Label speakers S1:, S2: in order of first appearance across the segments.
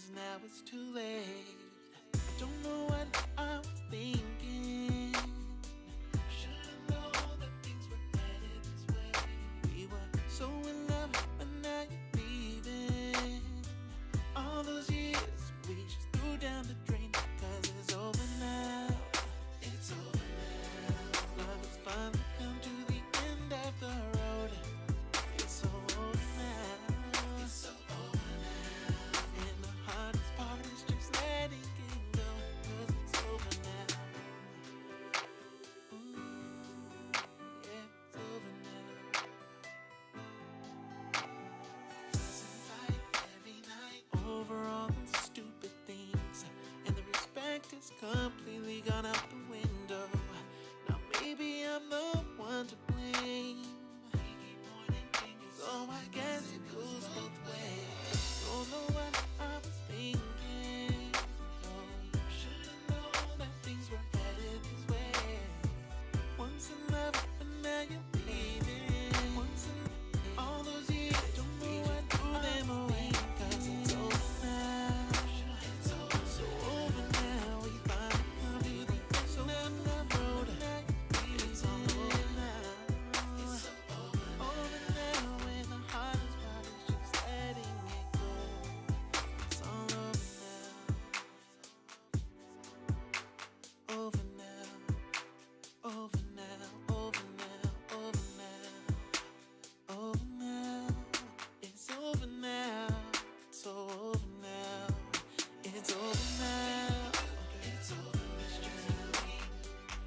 S1: 'cause now it's too late. Don't know what I was thinking. Should've known that things were headed this way. We were so in love, but now you're leaving. All those years we just threw down the drain, 'cause it's over now. It's over now. Love has finally come to the end of the road. It's so over now. It's so over now. And the hardest part is just letting it go, 'cause it's over now. Yeah, it's over now. Fuss and fight every night over all the stupid things, and the respect is completely gone out the window. Now maybe I'm the one to blame. We keep pointing fingers, so I guess it goes both ways. Don't know what I was thinking. No, should've known that things were headed this way. Once in love, but now you're leaving. Once in all those years, don't know what threw them away, 'cause it's over now. It's over, so over now. We finally come to the end of the road. It's all over now. It's so over now, and the hardest part is just letting it go. It's all over now. Over now. Over now. Over now. Over now. Over now. It's over now. It's so over now. It's over now. It's over this journey.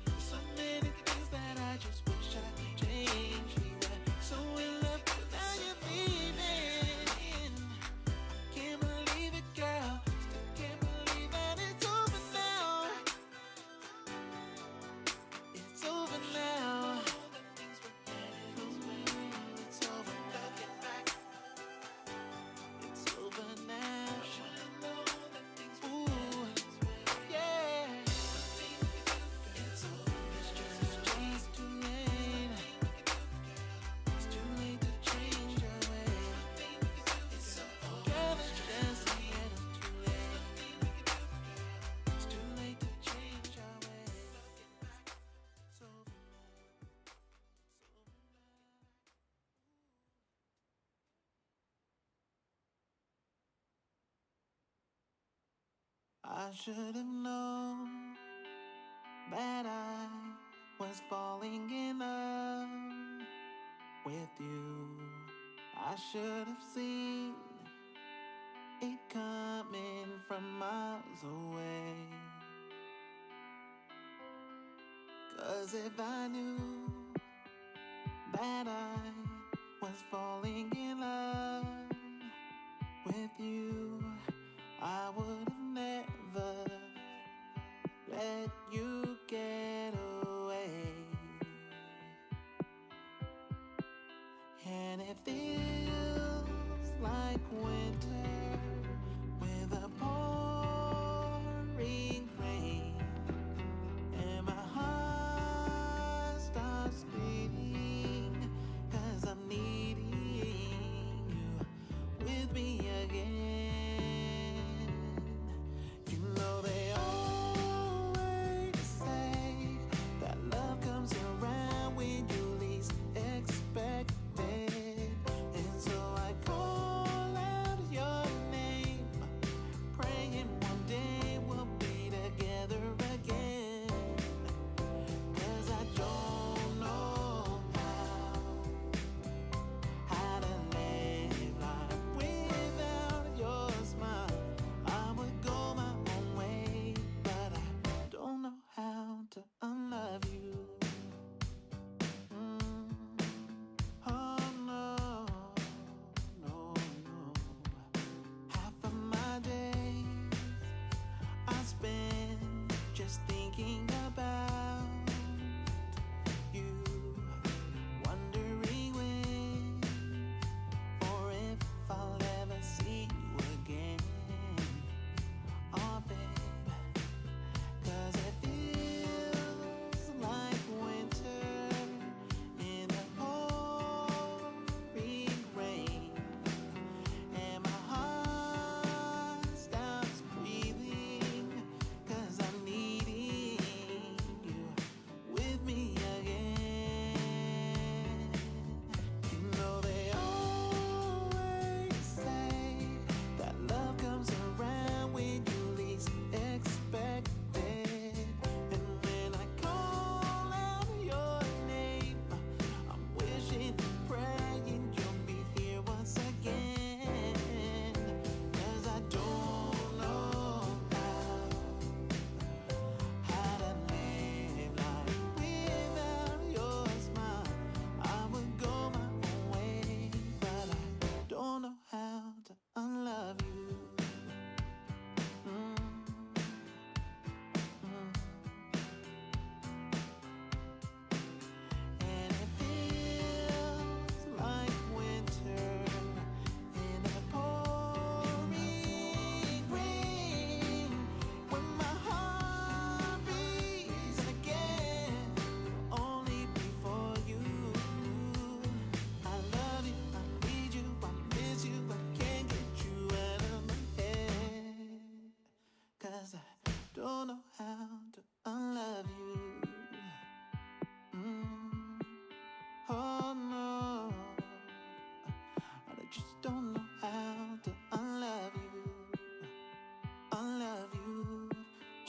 S1: There's so many things that I just wish I could change. We were so in love, but now you're leaving. I can't believe it, girl. Still can't believe that it's over now. It's over now. It's over now. It's over now. Ooh, yeah. It's over. It's just too late. It's too late to change your ways. Girl, it's just a little too late. It's too late to change your ways. It's over now. It's over now. I should have known that I was falling in love with you. I should have seen it coming from miles away. 'Cause if I knew that I was falling in love with you, I would have never let you get away. And it feels like winter with a pouring rain, and my heart starts beating, 'cause I'm needing you with me again.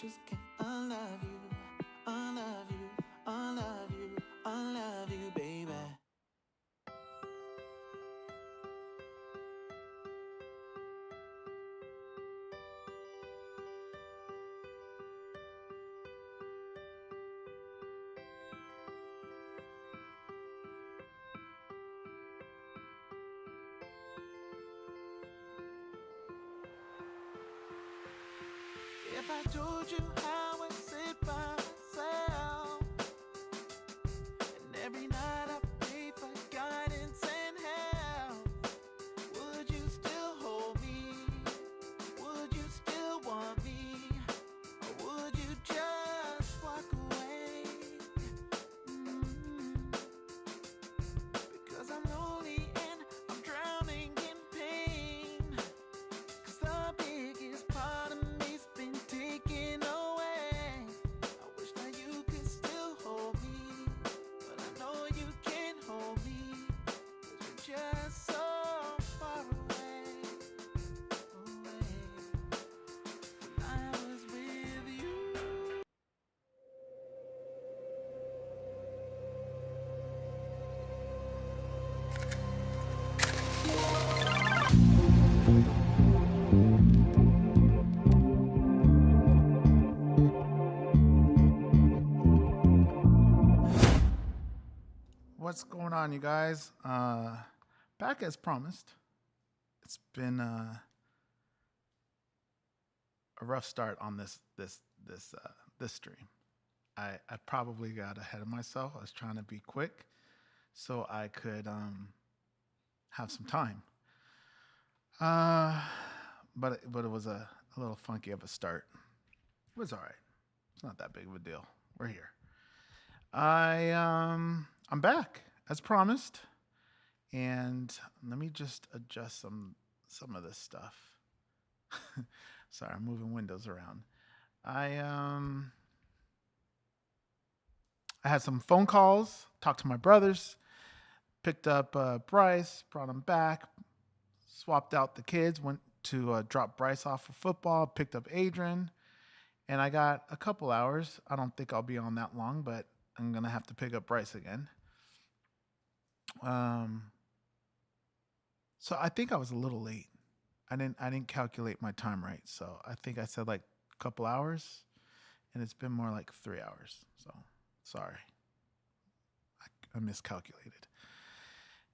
S1: just can't unlove you, unlove you, unlove you, unlove you, baby. If I told you how I sit by myself, and every night I pray for guidance and help, would you still hold me? Would you still want me? Or would you just walk away? Mm. Because I'm lonely and I'm drowning in pain. 'Cause the biggest part of me's been taken away. I wish that you could still hold me, but I know you can't hold me. 'Cause you're just so far away, away. When I was with you. What's going on, you guys? Back as promised. It's been a rough start on this stream. I probably got ahead of myself. I was trying to be quick so I could have some time. But it was a little funky of a start. It was all right. It's not that big of a deal. We're here. I'm back as promised, and let me just adjust some of this stuff. Sorry, I'm moving windows around. I had some phone calls, talked to my brothers, picked up Bryce, brought him back, swapped out the kids, went to drop Bryce off for football, picked up Adrian, and I got a couple hours. I don't think I'll be on that long, but I'm gonna have to pick up Bryce again. So I think I was a little late. I didn't calculate my time right, so I think I said like a couple hours, and it's been more like 3 hours. So sorry, I miscalculated.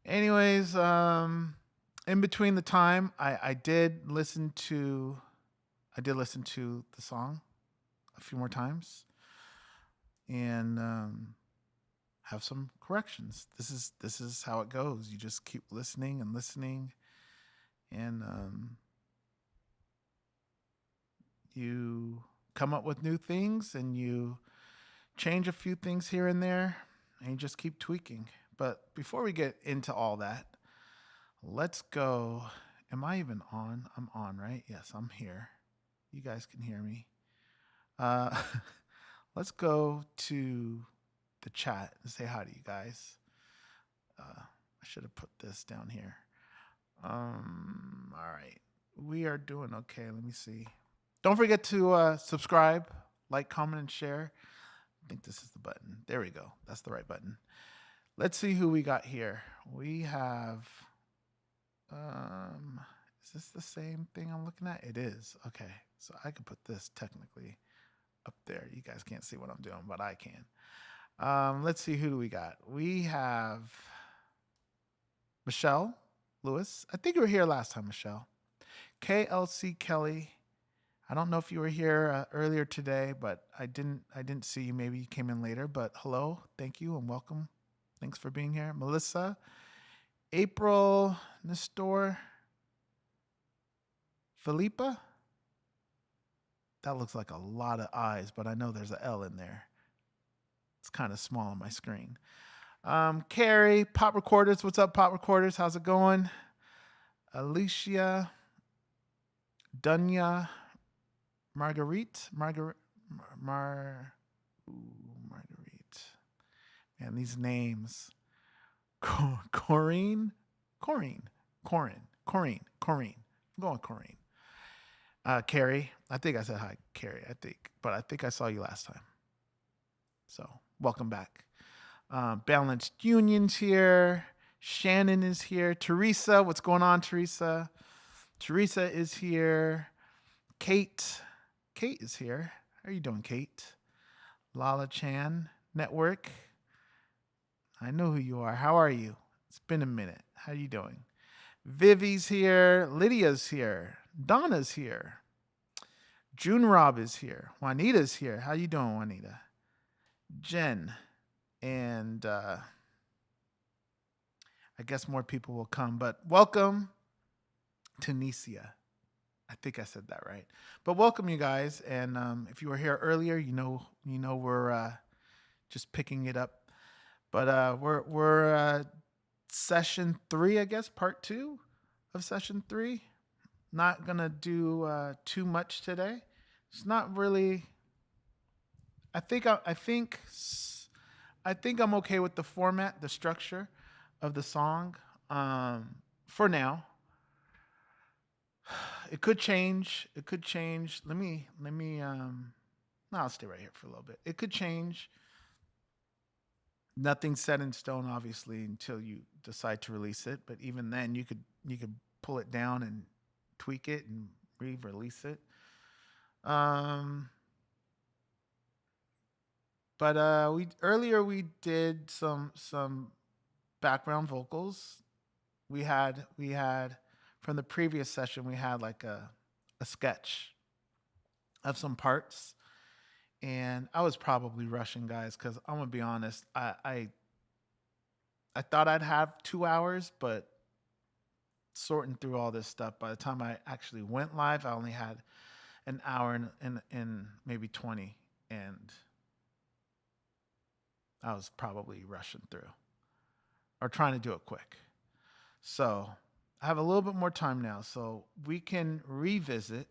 S1: Anyways, in between the time, I did listen to the song a few more times, and have some corrections. This is how it goes. You just keep listening and listening, and you come up with new things, and you change a few things here and there, and you just keep tweaking. But before we get into all that, let's go. Am I even on? I'm on, right? Yes, I'm here. You guys can hear me. Let's go to the chat and say hi to you guys. I should have put this down here. All right. We are doing okay. Let me see. Don't forget to subscribe, like, comment, and share. I think this is the button. There we go. That's the right button. Let's see who we got here. We have, is this the same thing I'm looking at? It is. Okay. So I can put this technically up there. You guys can't see what I'm doing, but I can. Let's see, who do we got? We have Michelle Lewis. I think you were here last time, Michelle. KLC Kelly. I don't know if you were here earlier today, but I didn't see you. Maybe you came in later, but hello, thank you, and welcome. Thanks for being here. Melissa, April, Nestor, Philippa. That looks like a lot of I's, but I know there's an L in there. It's kind of small on my screen. Carrie, Pop Recorders. What's up, Pop Recorders? How's it going? Alicia, Dunya, Marguerite. Marguerite. Man, these names. Corinne. I'm going Corinne. Carrie,
S2: I think I said hi, Carrie. But I think I saw you last time. So welcome back. Balanced Union's here. Shannon is here. Teresa, what's going on, Teresa? Teresa is here. Kate. Kate is here. How are you doing, Kate? Lala Chan Network. I know who you are. How are you? It's been a minute. How are you doing? Vivi's here. Lydia's here. Donna's here. June Rob is here. Juanita's here. How you doing, Juanita? Jen. And I guess more people will come. But welcome, Tunisia. I think I said that right. But welcome, you guys. And if you were here earlier, you know we're just picking it up. But we're session 3, I guess, part 2 of session 3. Not gonna do too much today. It's not really. I think I'm okay with the format, the structure of the song. For now, it could change. It could change. Let me. No, I'll stay right here for a little bit. It could change. Nothing's set in stone, obviously, until you decide to release it. But even then, you could pull it down and tweak it and re-release it. Um, but we did some background vocals. We had from the previous session we had like a sketch of some parts, and I was probably rushing, guys, because I'm gonna be honest. I thought I'd have 2 hours, but sorting through all this stuff, by the time I actually went live, I only had an hour and maybe 20, and I was probably rushing through or trying to do it quick. So I have a little bit more time now, so we can revisit.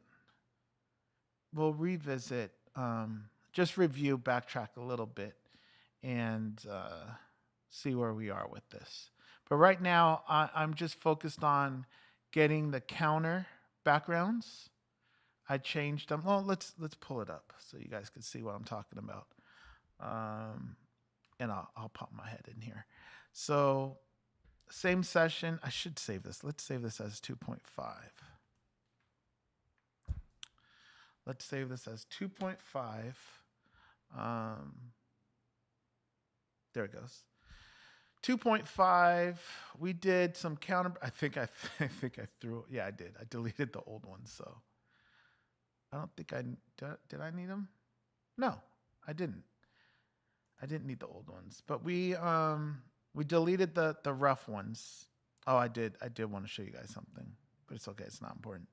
S2: We'll revisit, just review, backtrack a little bit, and see where we are with this. But right now, I'm just focused on getting the counter backgrounds. I changed them. Well, let's pull it up so you guys can see what I'm talking about. Um, and I'll pop my head in here. So same session. I should save this. Let's save this as 2.5. Let's save this as 2.5. Um, there it goes. 2.5. We did some counter. I think I threw. Yeah, I did. I deleted the old ones. So I don't think I did. I need them? No, I didn't. I didn't need the old ones. But we deleted the rough ones. Oh, I did. I did want to show you guys something, but it's okay. It's not important.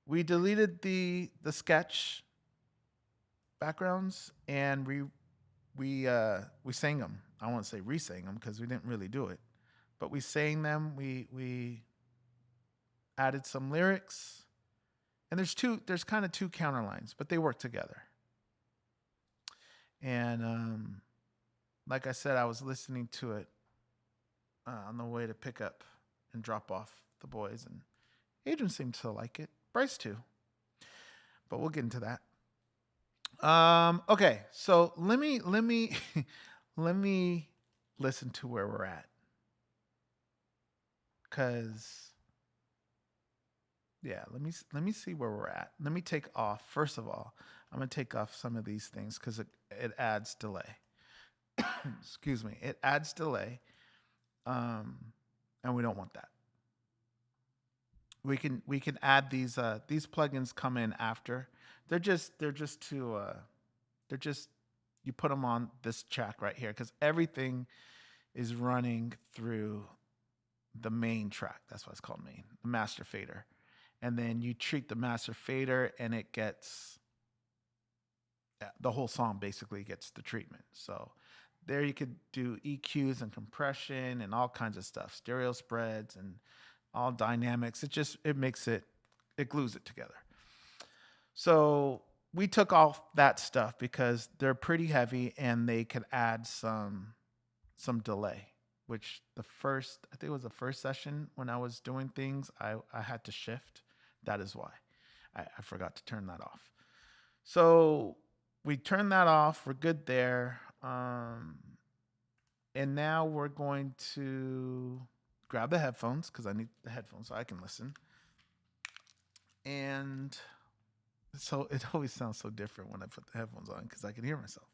S2: We deleted the sketch backgrounds, and we sang them. I won't say re-sang them because we didn't really do it, but we sang them. We added some lyrics, and there's kind of two counter lines, but they work together. And like I said, I was listening to it on the way to pick up and drop off the boys, and Adrian seemed to like it. Bryce too, but we'll get into that. Okay, so let me let me listen to where we're at, cause yeah, let me see where we're at. Let me take off. First of all, I'm gonna take off some of these things because it adds delay. Excuse me, it adds delay, um, and we don't want that. We can add these plugins come in after. They're just to they're just you put them on this track right here because everything is running through the main track. That's why it's called main, the master fader. And then you treat the master fader, and it gets the whole song basically gets the treatment. So there you could do EQs and compression and all kinds of stuff, stereo spreads and all dynamics. It makes it glues it together. So we took off that stuff because they're pretty heavy and they could add some delay. Which I think it was the first session when I was doing things, I had to shift. That is why. I forgot to turn that off. So we turn that off. We're good there. And now we're going to grab the headphones because I need the headphones so I can listen. And so it always sounds so different when I put the headphones on because I can hear myself.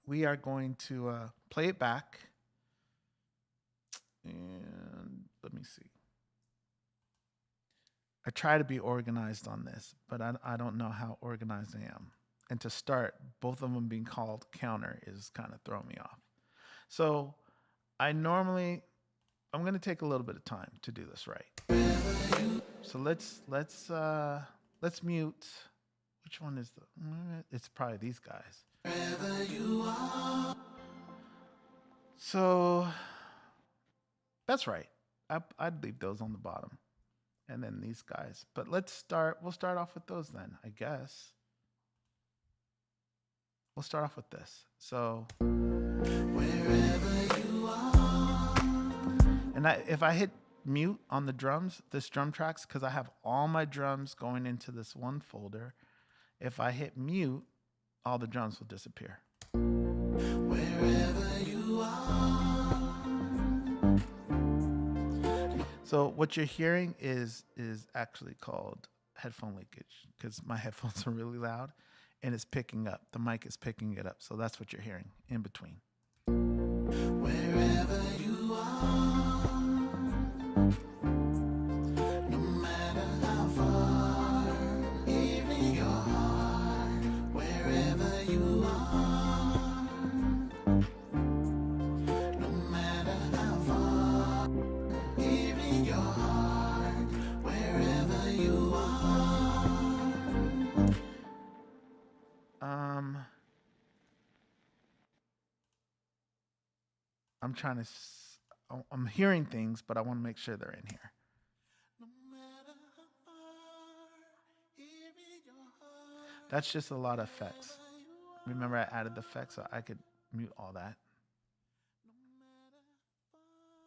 S2: We are going to play it back. And let me see. I try to be organized on this, but I don't know how organized I am. And to start, both of them being called counter is kind of throwing me off. So I'm going to take a little bit of time to do this right. So let's mute. Which one is it's probably these guys. So that's right. I'd leave those on the bottom. And then these guys. But we'll start off with those then, I guess. We'll start off with this. So wherever you are. And if I hit mute on the drums, this drum tracks, because I have all my drums going into this one folder. If I hit mute, all the drums will disappear. Wherever you are. So what you're hearing is actually called headphone leakage because my headphones are really loud and it's picking up. The mic is picking it up. So that's what you're hearing in between. Wherever you are, no matter how far, even your heart, wherever you are, no matter how far, even your heart, wherever you are. I'm trying to. I'm hearing things, but I want to make sure they're in here. No matter how far, even your heart, that's just a lot of effects. Remember, I added the effects, so I could mute all that.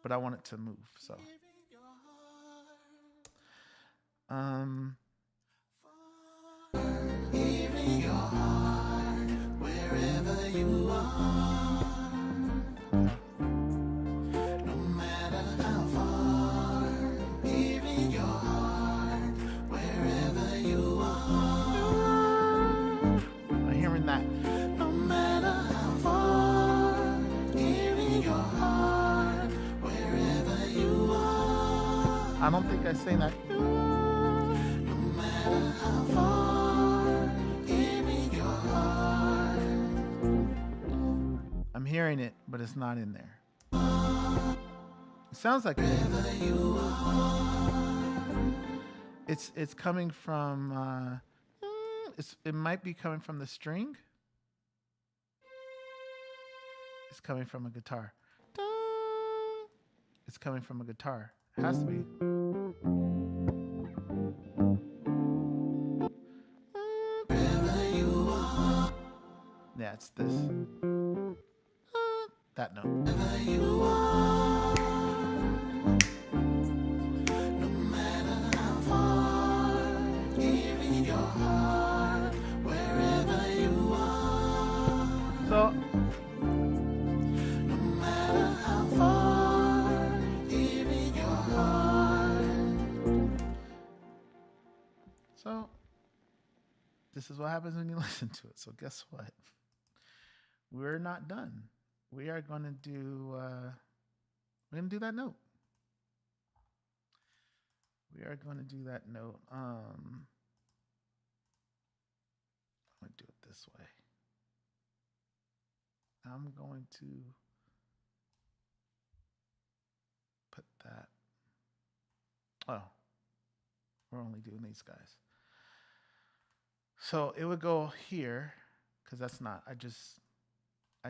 S2: But I want it to move, so. Even your heart, wherever you are. No matter how far, even your heart, wherever you are. I'm hearing that. No matter how far, even your heart, wherever you are. I don't think I say that. No matter how far, even your heart. I'm hearing it, but it's not in there. It sounds like it's coming from. It might be coming from the string. It's coming from a guitar. It's coming from a guitar. It has to be. Yeah, it's this. That note. No matter how far, even your heart, wherever you are. So, no matter how far, even your heart. So, this is what happens when you listen to it. So, guess what? We're not done. We are going to do that note. We are going to do that note. I'm going to do it this way. I'm going to put that. Oh, we're only doing these guys. So it would go here because that's not, I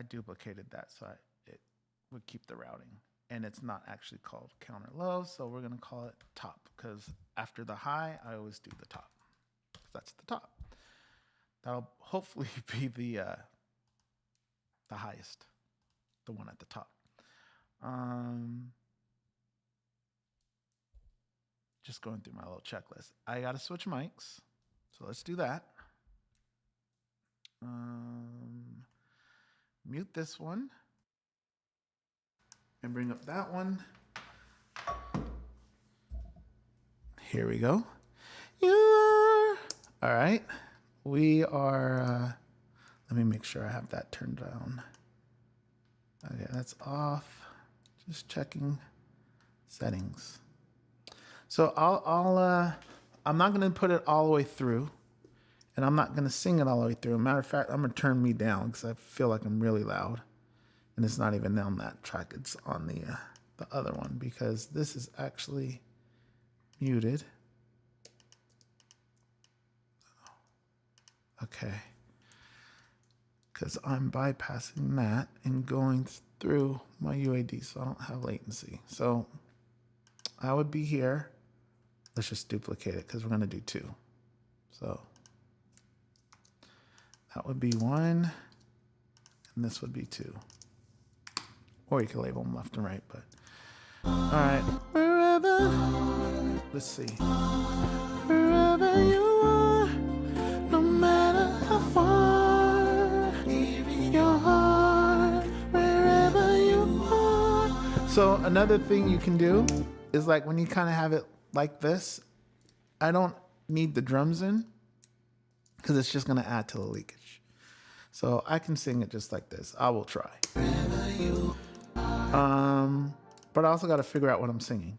S2: duplicated that so it would keep the routing. And it's not actually called counter low, so we're going to call it top because after the high, I always do the top. That's the top. That'll hopefully be the highest, the one at the top. just going through my little checklist. I got to switch mics. So let's do that. Mute this one. And bring up that one. Here we go. All right. We are, let me make sure I have that turned down. Okay, that's off. Just checking settings. So I'm not going to put it all the way through, and I'm not going to sing it all the way through. Matter of fact, I'm going to turn me down because I feel like I'm really loud, and it's not even on that track. It's on the other one because this is actually muted. Okay. Because I'm bypassing that and going through my UAD, so I don't have latency. So I would be here. Let's just duplicate it because we're going to do 2. So that would be 1, and this would be 2. Or you can label them left and right, but all right. Wherever, let's see. Wherever you are, no matter how far, your heart, wherever you are. So another thing you can do is like when you kind of have it like this, I don't need the drums in because it's just going to add to the leakage. So I can sing it just like this. I will try. But I also got to figure out what I'm singing.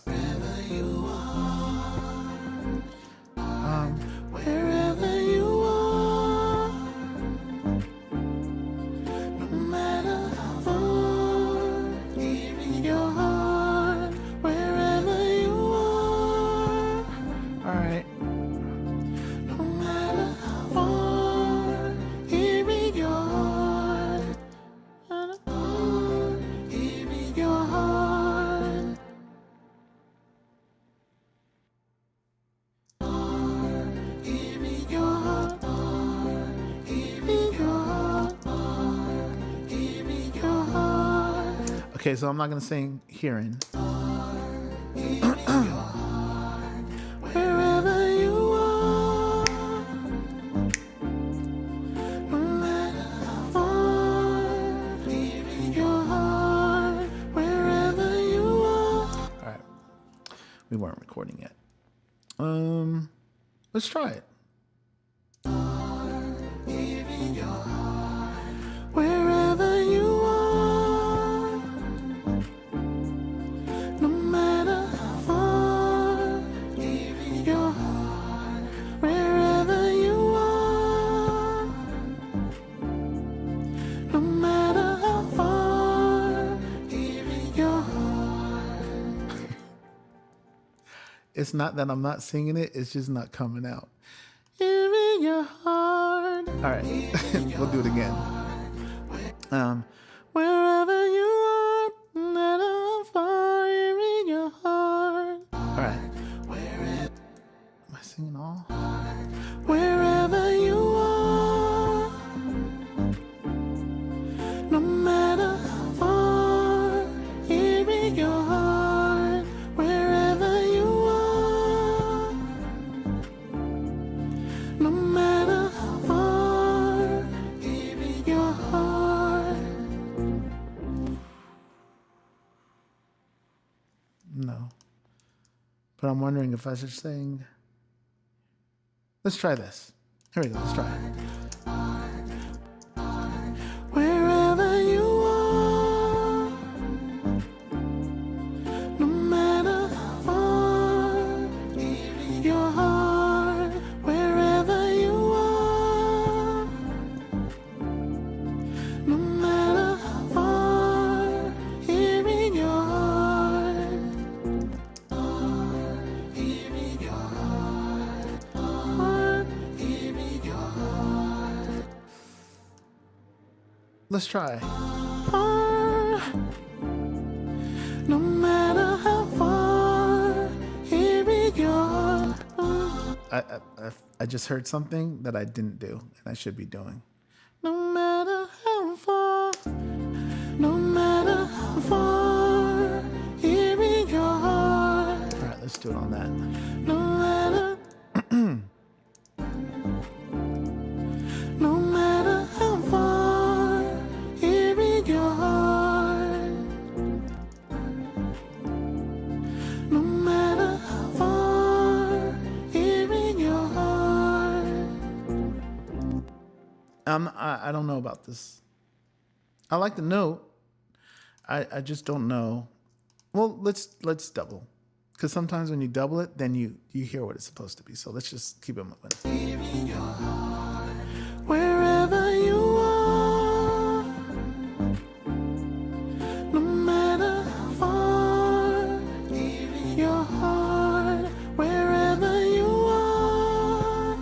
S2: Wherever you are, no matter how far, your heart, wherever you are. All right. No matter how far, here in your heart, here in your heart. Okay, so I'm not going to sing hearing. Wherever you are, no matter how far, your heart, wherever you are. All right, we weren't recording yet. Let's try it. Wherever you are, no matter how far, your heart, wherever you are, no matter how far, your heart. It's not that I'm not singing it, it's just not coming out. Here in your heart. All right, we'll do it again. Wherever you are, no matter how far, here in your heart. All right. Am I singing all? Wherever you are, no matter how far, here in your heart. Wherever you are, no matter how far, here in your heart. No. But I'm wondering if I should sing. Let's try this. Here we go. Let's try it. Wherever you are, no matter how far, your heart, wherever you are, no matter how far, here in your heart, here in your heart, here in your heart. Let's try. No matter how far, here in your heart. I just heard something that I didn't do and I should be doing. No matter how far, no matter how far, here in your heart. All right, let's do it on that.
S1: No matter, no matter how far, here in your heart. No matter how far, here in your heart.
S2: I don't know about this. I like the note. I just don't know. Well, let's double, because sometimes when you double it, then you hear what it's supposed to be. So let's just keep it moving.
S1: Here in your heart, wherever you are. No matter how far, here in your heart, wherever you are.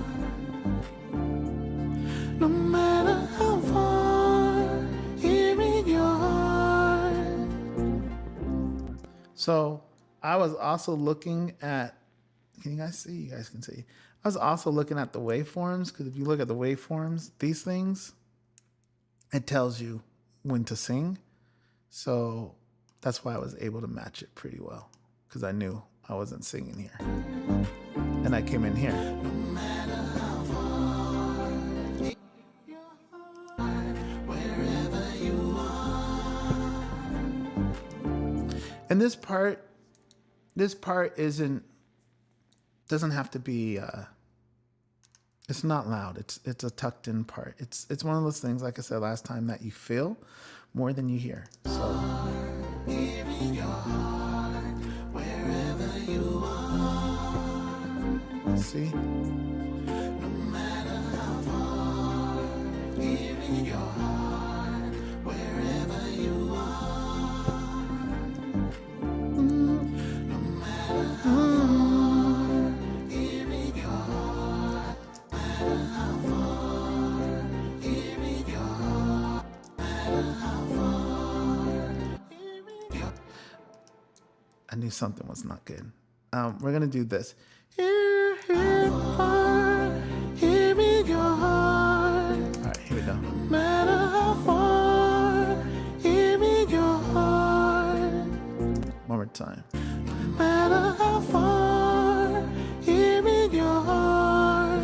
S1: No matter how far, here in your heart.
S2: So I was also looking at, can you guys see? You guys can see. I was also looking at the waveforms, because if you look at the waveforms, these things, it tells you when to sing. So that's why I was able to match it pretty well, because I knew I wasn't singing here. And I came in here.
S1: No matter how far, wherever you are.
S2: And this part doesn't have to be, it's not loud. It's a tucked in part. It's one of those things, like I said last time, that you feel more than you hear. So
S1: Here in your heart, wherever you are.
S2: see,
S1: No matter how far, here in your heart, wherever you are. No matter how far, here in your heart, no matter how far, here in your heart, no matter how far, here in your
S2: I knew something was not good. We're gonna do this. Here,
S1: heart, here in your heart.
S2: all right, here we go.
S1: No matter how far, here in your heart.
S2: One more time.
S1: No matter how far, here in your heart.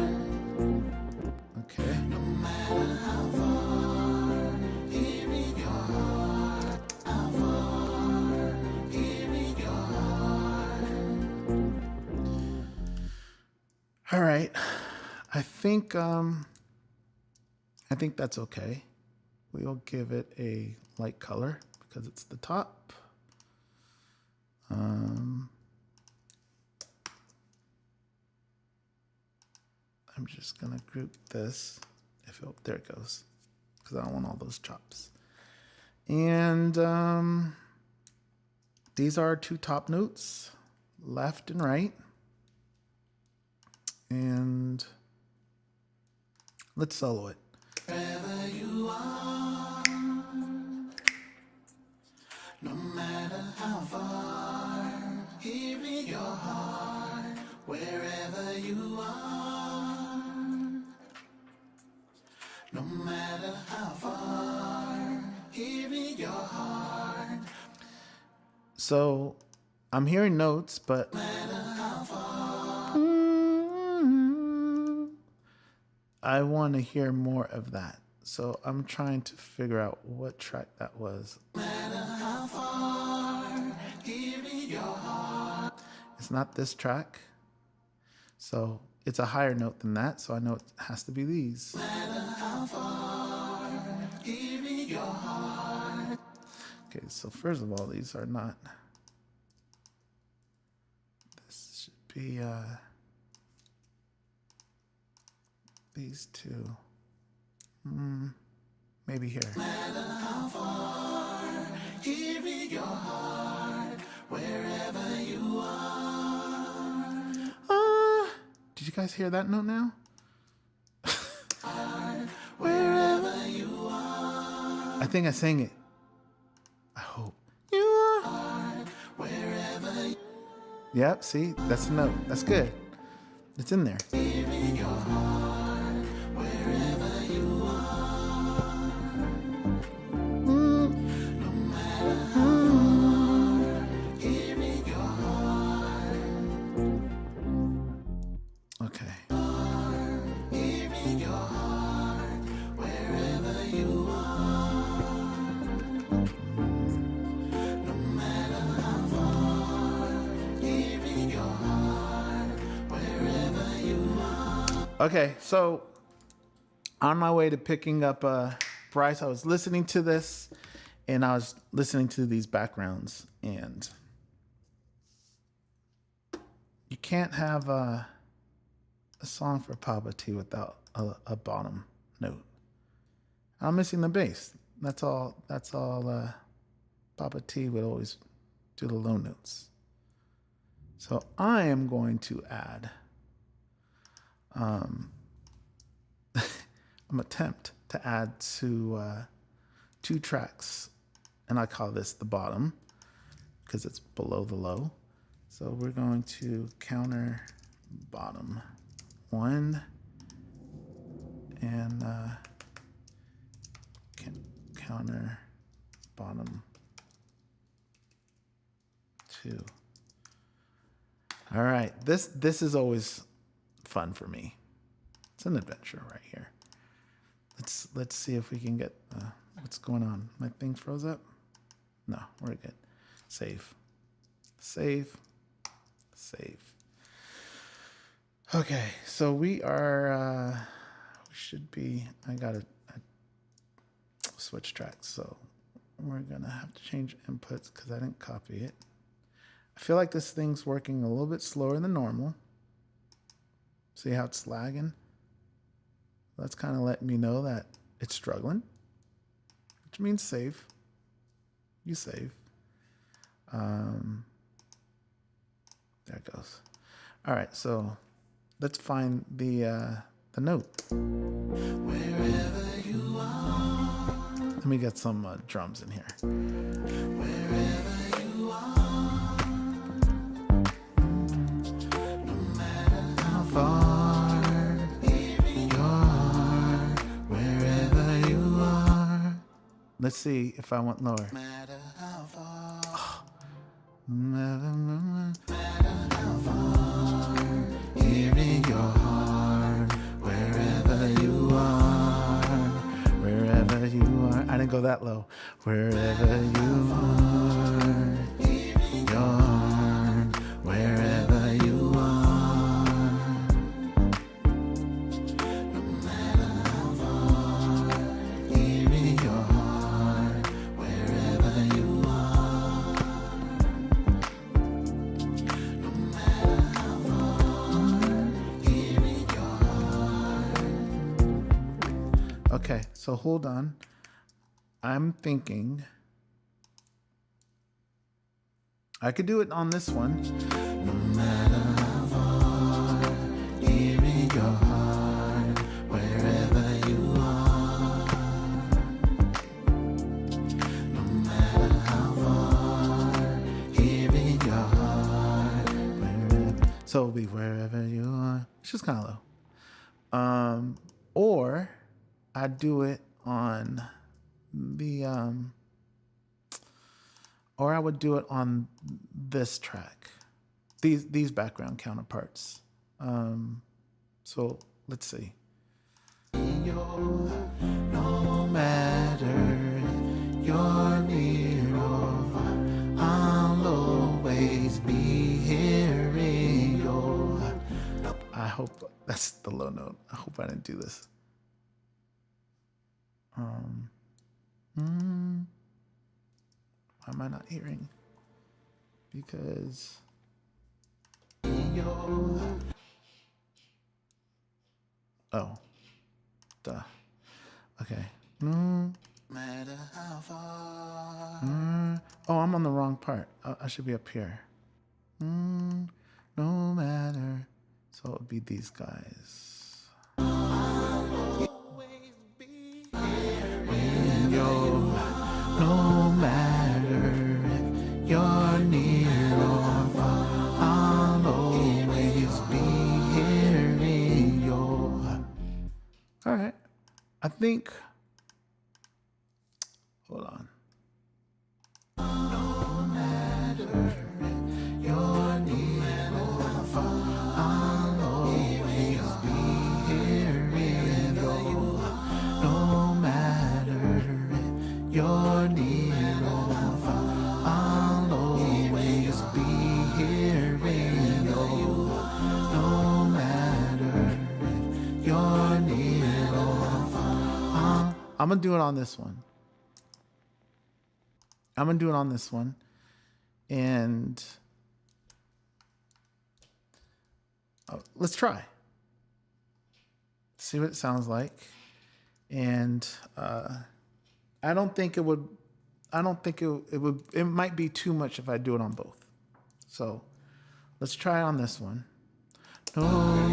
S2: Okay.
S1: No matter how far, here in your heart. How far, here in your heart.
S2: All right. I think that's okay. We'll give it a light color because it's the top. I'm just gonna group this. There it goes, because I don't want all those chops. And these are our two top notes, left and right. And let's solo it.
S1: Wherever you are, no matter how far, here in your heart, wherever you are, no matter how far, here in your heart,
S2: So I'm hearing notes, but I want to hear more of that. So I'm trying to figure out what track that was.
S1: no matter how far, here in your heart,
S2: It's not this track. So it's a higher note than that. So I know it has to be these.
S1: no matter how far, here in your heart.
S2: Okay, so first of all, these are not. This should be these two. Maybe here.
S1: No matter how far, here in your heart, wherever you are.
S2: Did you guys hear that note now?
S1: Wherever you are,
S2: I think I sang it. I hope. You are.
S1: wherever you
S2: Yep, see? That's the note. That's good. It's in there.
S1: here in your heart, wherever you are. No matter how far, here in your heart.
S2: Okay, so on my way to picking up Bryce, I was listening to this, and I was listening to these backgrounds, and you can't have a song for Papa T without a bottom note. I'm missing the bass. That's all. Papa T would always do the low notes. So I am going to add. I'm attempt to add to 2 tracks, and I call this the bottom because it's below the low. So we're going to counter bottom 1 and counter bottom 2. All right, this is always fun for me. It's an adventure right here. Let's see if we can get what's going on. My thing froze up? No, we're good. Save. Okay, so we are we should be. I gotta switch tracks, so we're gonna have to change inputs because I didn't copy it. I feel like this thing's working a little bit slower than normal. See how it's lagging? That's kind of letting me know that it's struggling, which means save. You save. There it goes. All right, so let's find the note. Wherever you are. Let me get some drums in here. Wherever you are. No matter how far you are. Wherever you are. Let's see if I want lower. No matter how far. Oh. No matter how far. Here in your heart. Wherever you are. Wherever you are. I didn't go that low. Wherever you are. Here in your heart. Wherever you are. No matter how far. Here in your heart. Wherever you are. No matter how far. Here in your heart. Okay, so hold on. I'm thinking I could do it on this one. No matter how far, here in your heart, wherever you are. No matter how far, here in your heart, wherever. So it'll be wherever you are. It's just kind of low. Or I'd do it on the or I would do it on this track, these background counterparts. So let's see. No matter if you're near or far, I'll always be here in your. Nope. I hope that's the low note. I hope I didn't do this. Why am I not hearing? Because oh, duh. Okay. Matter how far. Oh, I'm on the wrong part. I should be up here. No matter. So it would be these guys. No matter if you're near or far, I'll always be here in your. All right, I think. Hold on. No matter if you're near or far, I'll always be here in you're near or far. I'm gonna do it on this one. And let's try. See what it sounds like. And I don't think it would. It might be too much if I do it on both. So let's try on this one. No,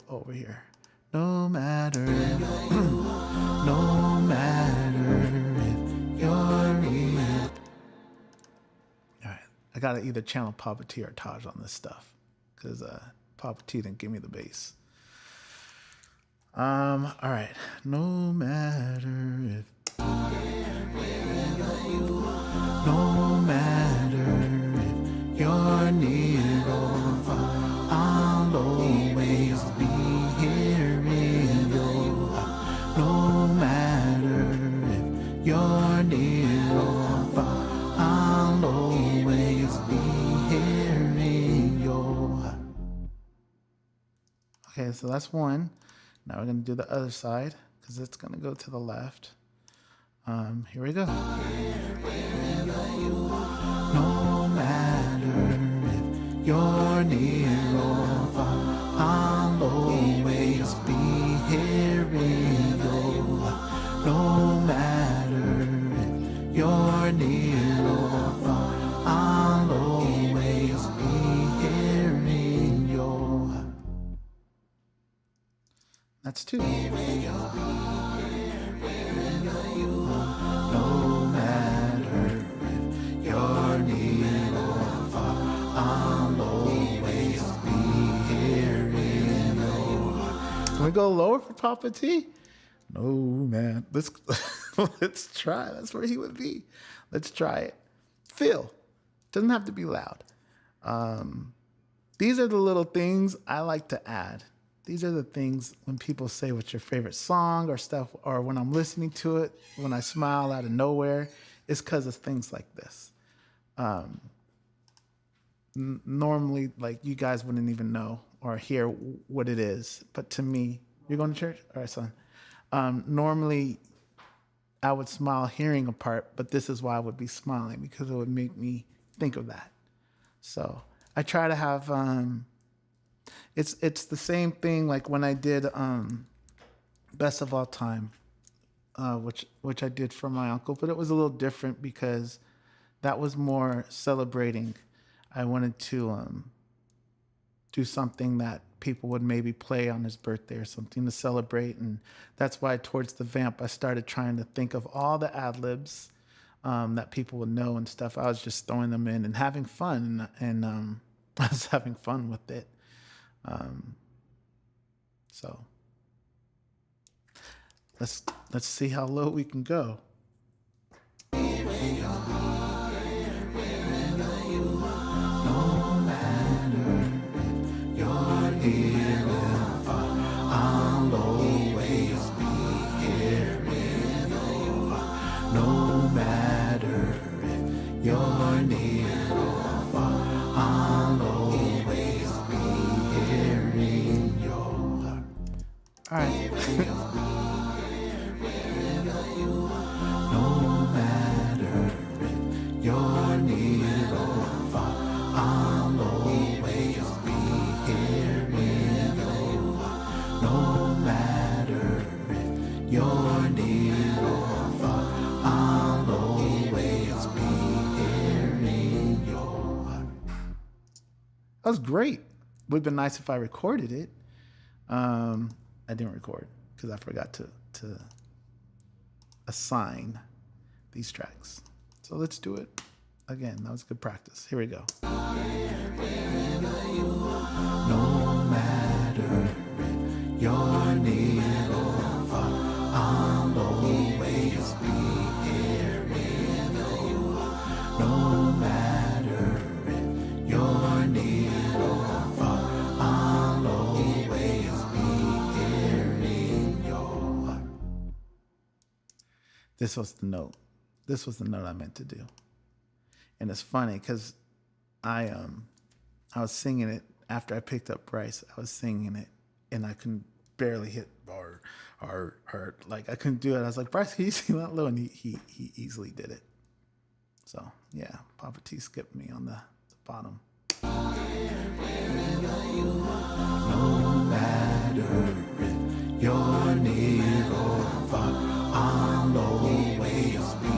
S2: over here. No matter, no matter if you're here. All right, I gotta either channel Papa T or Taj on this stuff, because Papa T didn't give me the bass. All right. No matter if, no matter if you're near or far, I'll always be here in your heart. No matter if you're near or far, I'll always be here in your heart. Okay, so that's one. Now we're going to do the other side because it's going to go to the left. Here we go. No matter if you're near or far, I'll always be here in your heart. No matter if you're near or far, I'll always be here in your heart. That's two. No matter if you're near or far, I'll always be here in your heart. Can we go lower for Papa T? No, man. Let's try. That's where he would be. Let's try it. Feel. Doesn't have to be loud. These are the little things I like to add. These are the things when people say what's your favorite song or stuff, or when I'm listening to it, when I smile out of nowhere, it's because of things like this. Normally, like, you guys wouldn't even know or hear what it is. But to me, you're going to church? All right, son. Normally, I would smile hearing a part, but this is why I would be smiling, because it would make me think of that. So I try to have... It's the same thing like when I did Best of All Time, which I did for my uncle, but it was a little different because that was more celebrating. I wanted to do something that people would maybe play on his birthday or something to celebrate, and that's why towards the vamp I started trying to think of all the ad-libs that people would know and stuff. I was just throwing them in and having fun, and I was having fun with it. So let's see how low we can go. No matter if you're here or far, I'll always be here in your heart. No matter if you're near or far, I'll always be here in your heart. All right. No matter if you're near or far, I'll always be here in your heart. No matter if you're near or far, I'll always be here in your heart. That was great. Would have been nice if I recorded it. I didn't record because I forgot to assign these tracks. So let's do it again. That was good practice. Here we go. No matter if you're near or far, I'll always be here in your heart. No matter if you're near or far, I'll always be here in your heart. This was the note. This was the note I meant to do. And it's funny because I was singing it after I picked up Bryce. I was singing it, and I couldn't barely hit or like I couldn't do it. I was like, Bryce, can you sing that low? And he easily did it. So yeah, Papa T skipped me on the bottom. No matter if you're near or far, I'll always be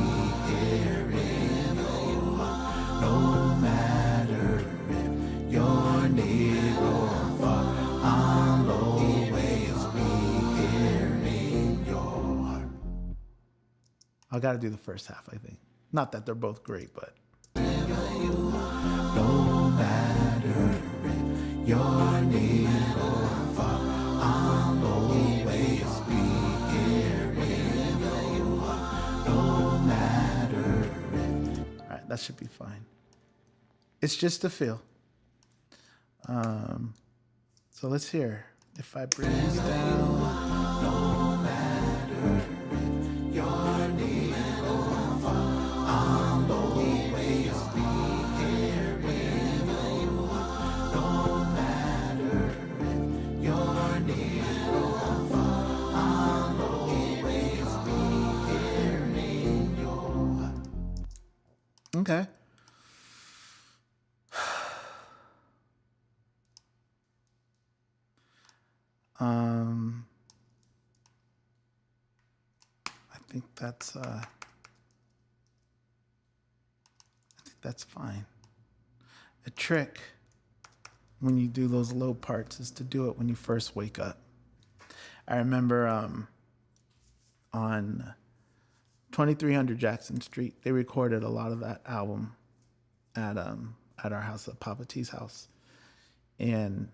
S2: here in your heart. No matter if you're near or far, I'll always be here in your heart. I got to do the first half, I think. Not that they're both great, but. No matter if you're near or far, I'll always be here in your heart. No matter if. All right, that should be fine. It's just a feel. So let's hear. If I breeze down, no matter if you're near or far, I'll always be here in your heart. No matter if you're near or far, I'll always be here in your heart. Okay. I think that's fine. A trick when you do those low parts is to do it when you first wake up. I remember on 2300 Jackson Street, they recorded a lot of that album at our house, at Papa T's house. And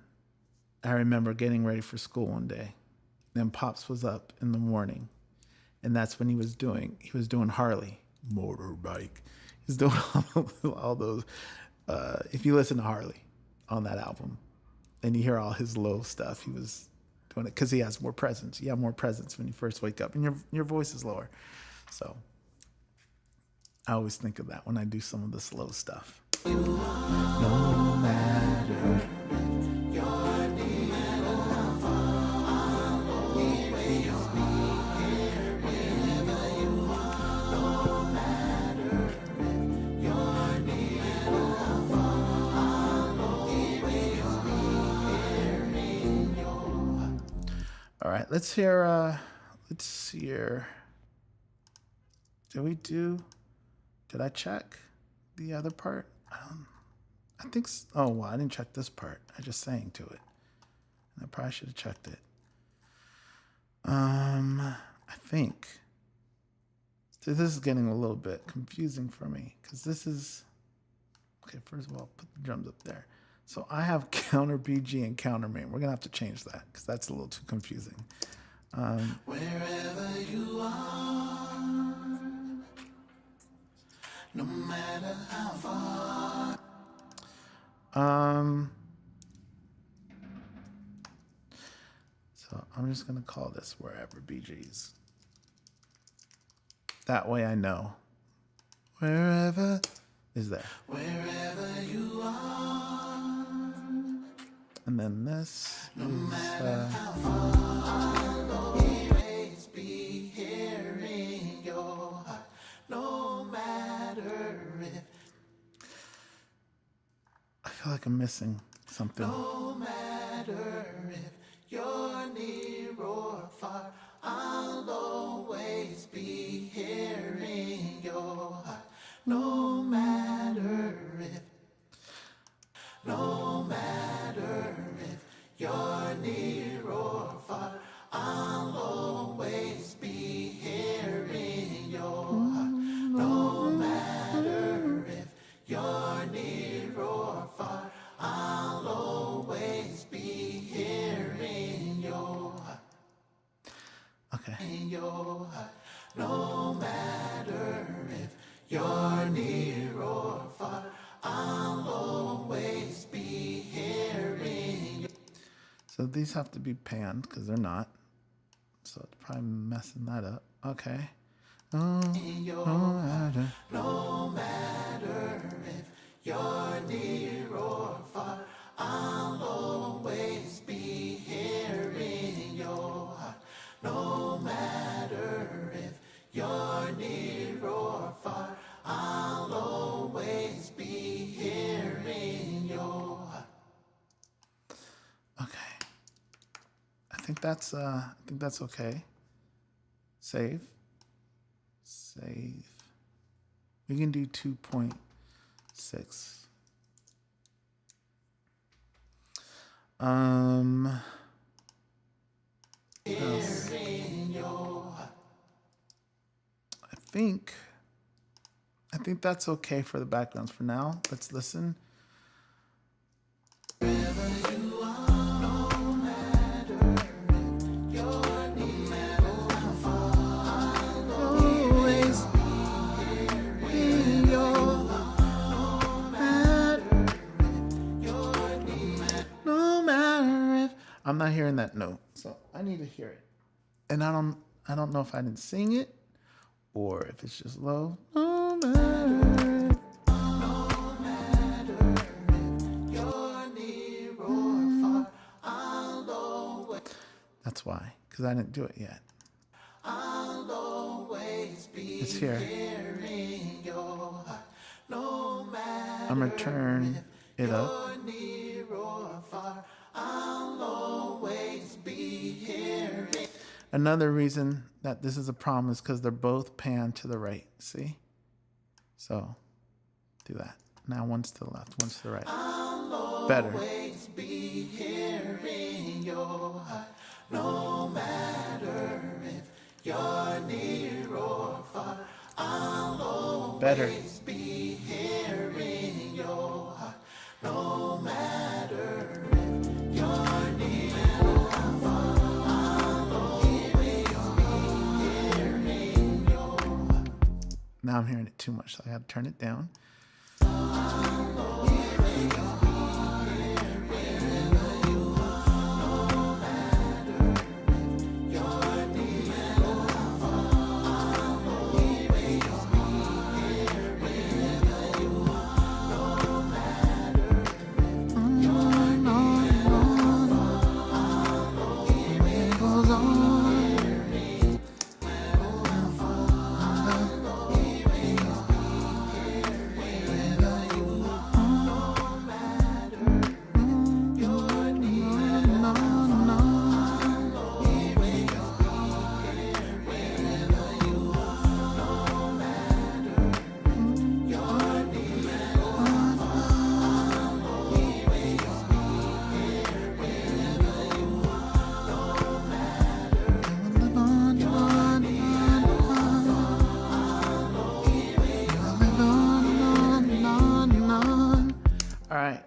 S2: I remember getting ready for school one day. Then Pops was up in the morning, and that's when he was doing Harley motorbike. He's doing all those. If you listen to Harley on that album, and you hear all his low stuff, he was doing it because he has more presence. You have more presence when you first wake up, and your voice is lower. So I always think of that when I do some of the slow stuff. No matter your need or far, I'll always be here wherever you are. No matter your need or far, I'll always be here in your heart. All right, let's hear. Did I check the other part? I think. Oh, well, I didn't check this part. I just sang to it. I probably should have checked it. I think. So this is getting a little bit confusing for me because this is. Okay, first of all, put the drums up there. So I have counter BG and counter main. We're gonna have to change that because that's a little too confusing. Wherever you are, no matter how far. So I'm just gonna call this wherever BG's. That way I know. Wherever is there. Wherever you are. And then this no is matter how far, I'll always be here in your heart. No matter if. I feel like I'm missing something. No matter if you're near or far, I'll always be here in your heart. No matter if. No matter if you're near or far, I'll always be here in your heart. No matter if you're near or far, I'll always be here in your heart. Okay. In your heart. No matter if you're near or far, I'll always be here in your. So these have to be panned because they're not. So it's probably messing that up. Okay. No matter if you're near or far, I'll always be here I think that's okay. Save. Save. We can do 2.6. I think that's okay for the backgrounds for now. Let's listen. I'm not hearing that note, so I need to hear it. And I don't know if I didn't sing it or if it's just low. No matter. No matter if you're near or far, I'll always. That's why, because I didn't do it yet. I'll always be it's here. In your heart, no matter I'm gonna turn it up. Near or far, I'll always be here. Another reason that this is a problem is because they're both panned to the right. See? So do that. Now one's to the left, one's to the right. I'll better. Always be here in your heart, no matter if you're near or far. I'll always better. Be here in your heart, no matter if you're near or far. Now I'm hearing it too much, so I got to turn it down.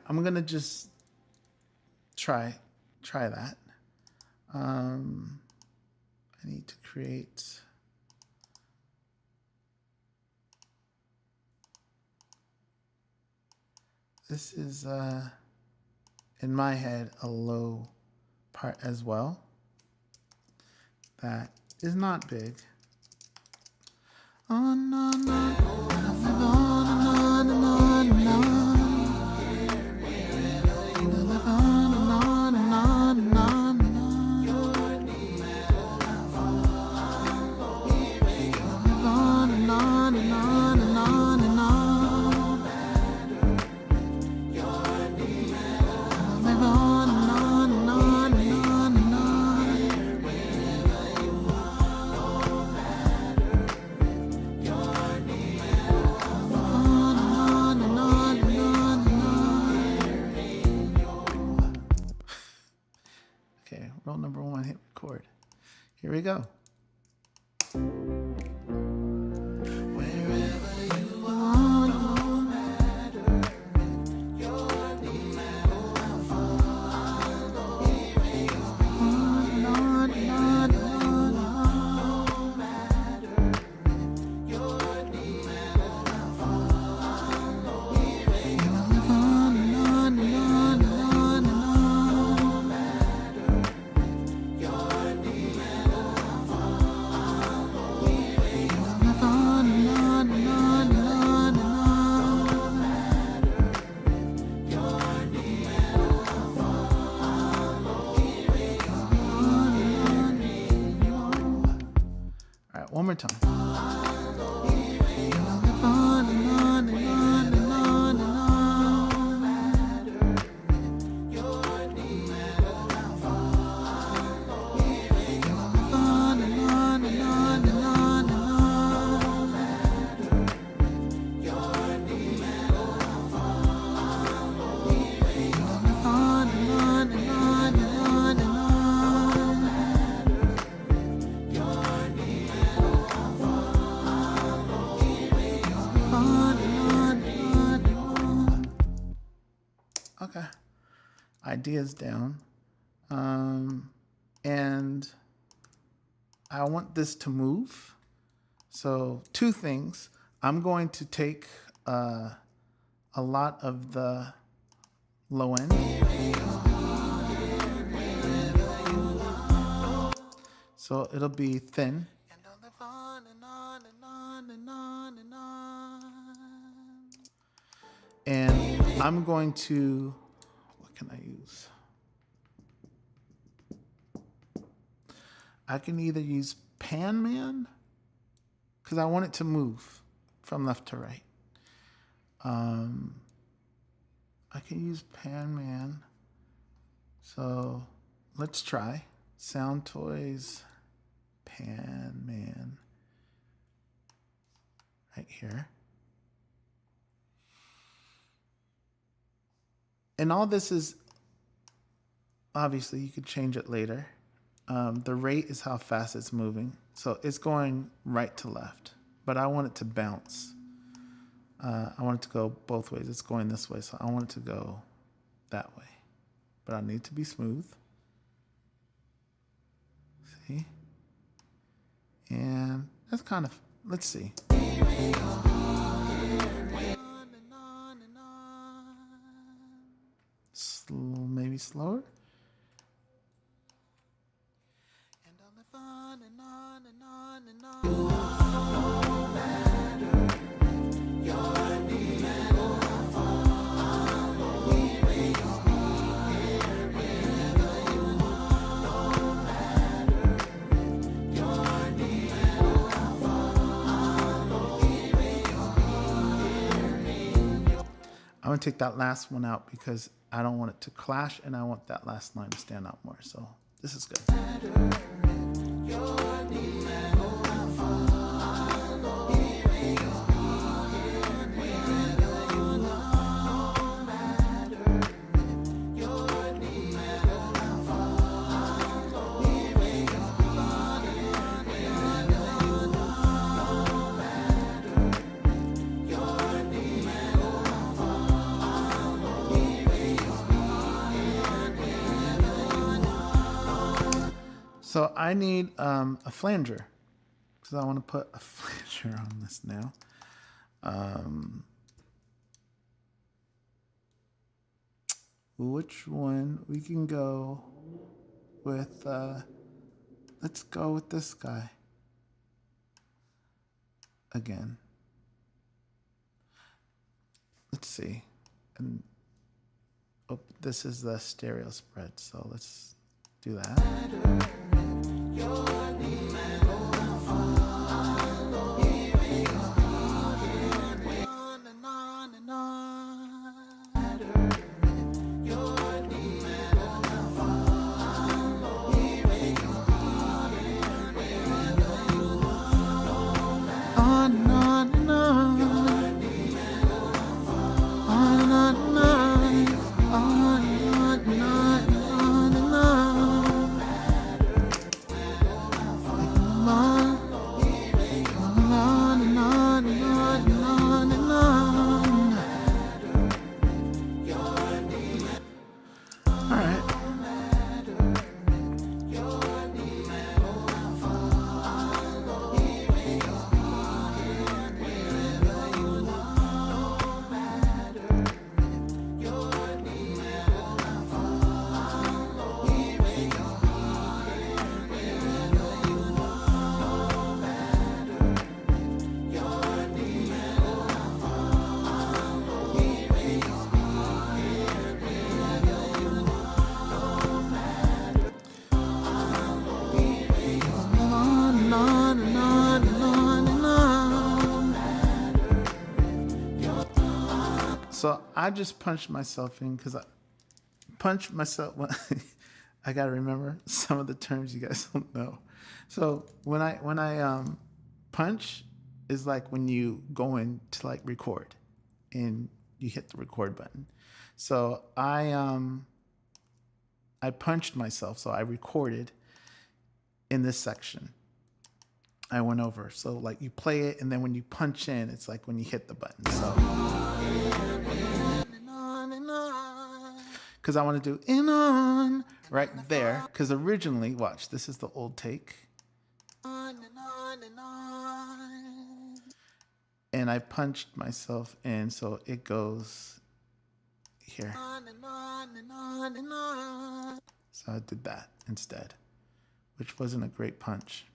S2: I'm gonna just try that. I need to create. This is in my head a low part as well. That is not big. Oh no no. Rule number 1, hit record. Here we go. One more time. ideas down. And I want this to move. So 2 things. I'm going to take a lot of the low end. So it'll be thin.
S1: And I'll live on and on and on and on and on.
S2: And I'm going to, what can I use? I can either use Pan Man, because I want it to move from left to right. I can use Pan Man. So let's try Sound Toys Pan Man right here. And all this is, obviously you could change it later. The rate is how fast it's moving. So it's going right to left, but I want it to bounce. I want it to go both ways. It's going this way, so I want it to go that way. But I need it to be smooth. See? And that's kind of, let's see. Maybe slower.
S1: And I'll live on and on and on and on. No matter your need,
S2: I'm gonna take that last one out because I don't want it to clash and I want that last line to stand out more. So this is good. So I need a flanger because I want to put a flanger on this now. Which one? We can go with, let's go with this guy again. Let's see. And oh, this is the stereo spread, so let's do that. So I just punched myself in because I punched myself. I gotta remember some of the terms you guys don't know. So when I punch is like when you go in to like record and you hit the record button. So I punched myself. So I recorded in this section. I went over. So like you play it, and then when you punch in, it's like when you hit the button. So because I want to do in on right there. Because originally, watch, this is the old take.
S1: On and on and on.
S2: And I punched myself in, so it goes here.
S1: On and on and on and on.
S2: So I did that instead, which wasn't a great punch.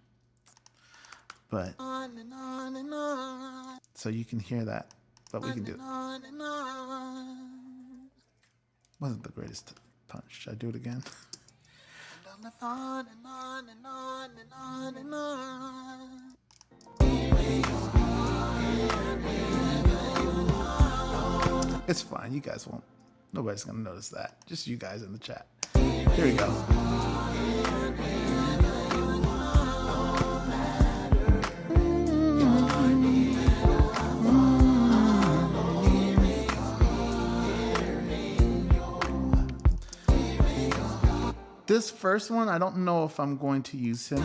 S2: But
S1: On and on and on.
S2: so you can hear that, but we can do it.
S1: On and on.
S2: Wasn't the greatest punch. Should I do it again?
S1: And on and on and on and on and on.
S2: It's fine. You guys won't. Nobody's gonna notice that. Just you guys in the chat. Here we go. This first one, I don't know if I'm going to use him.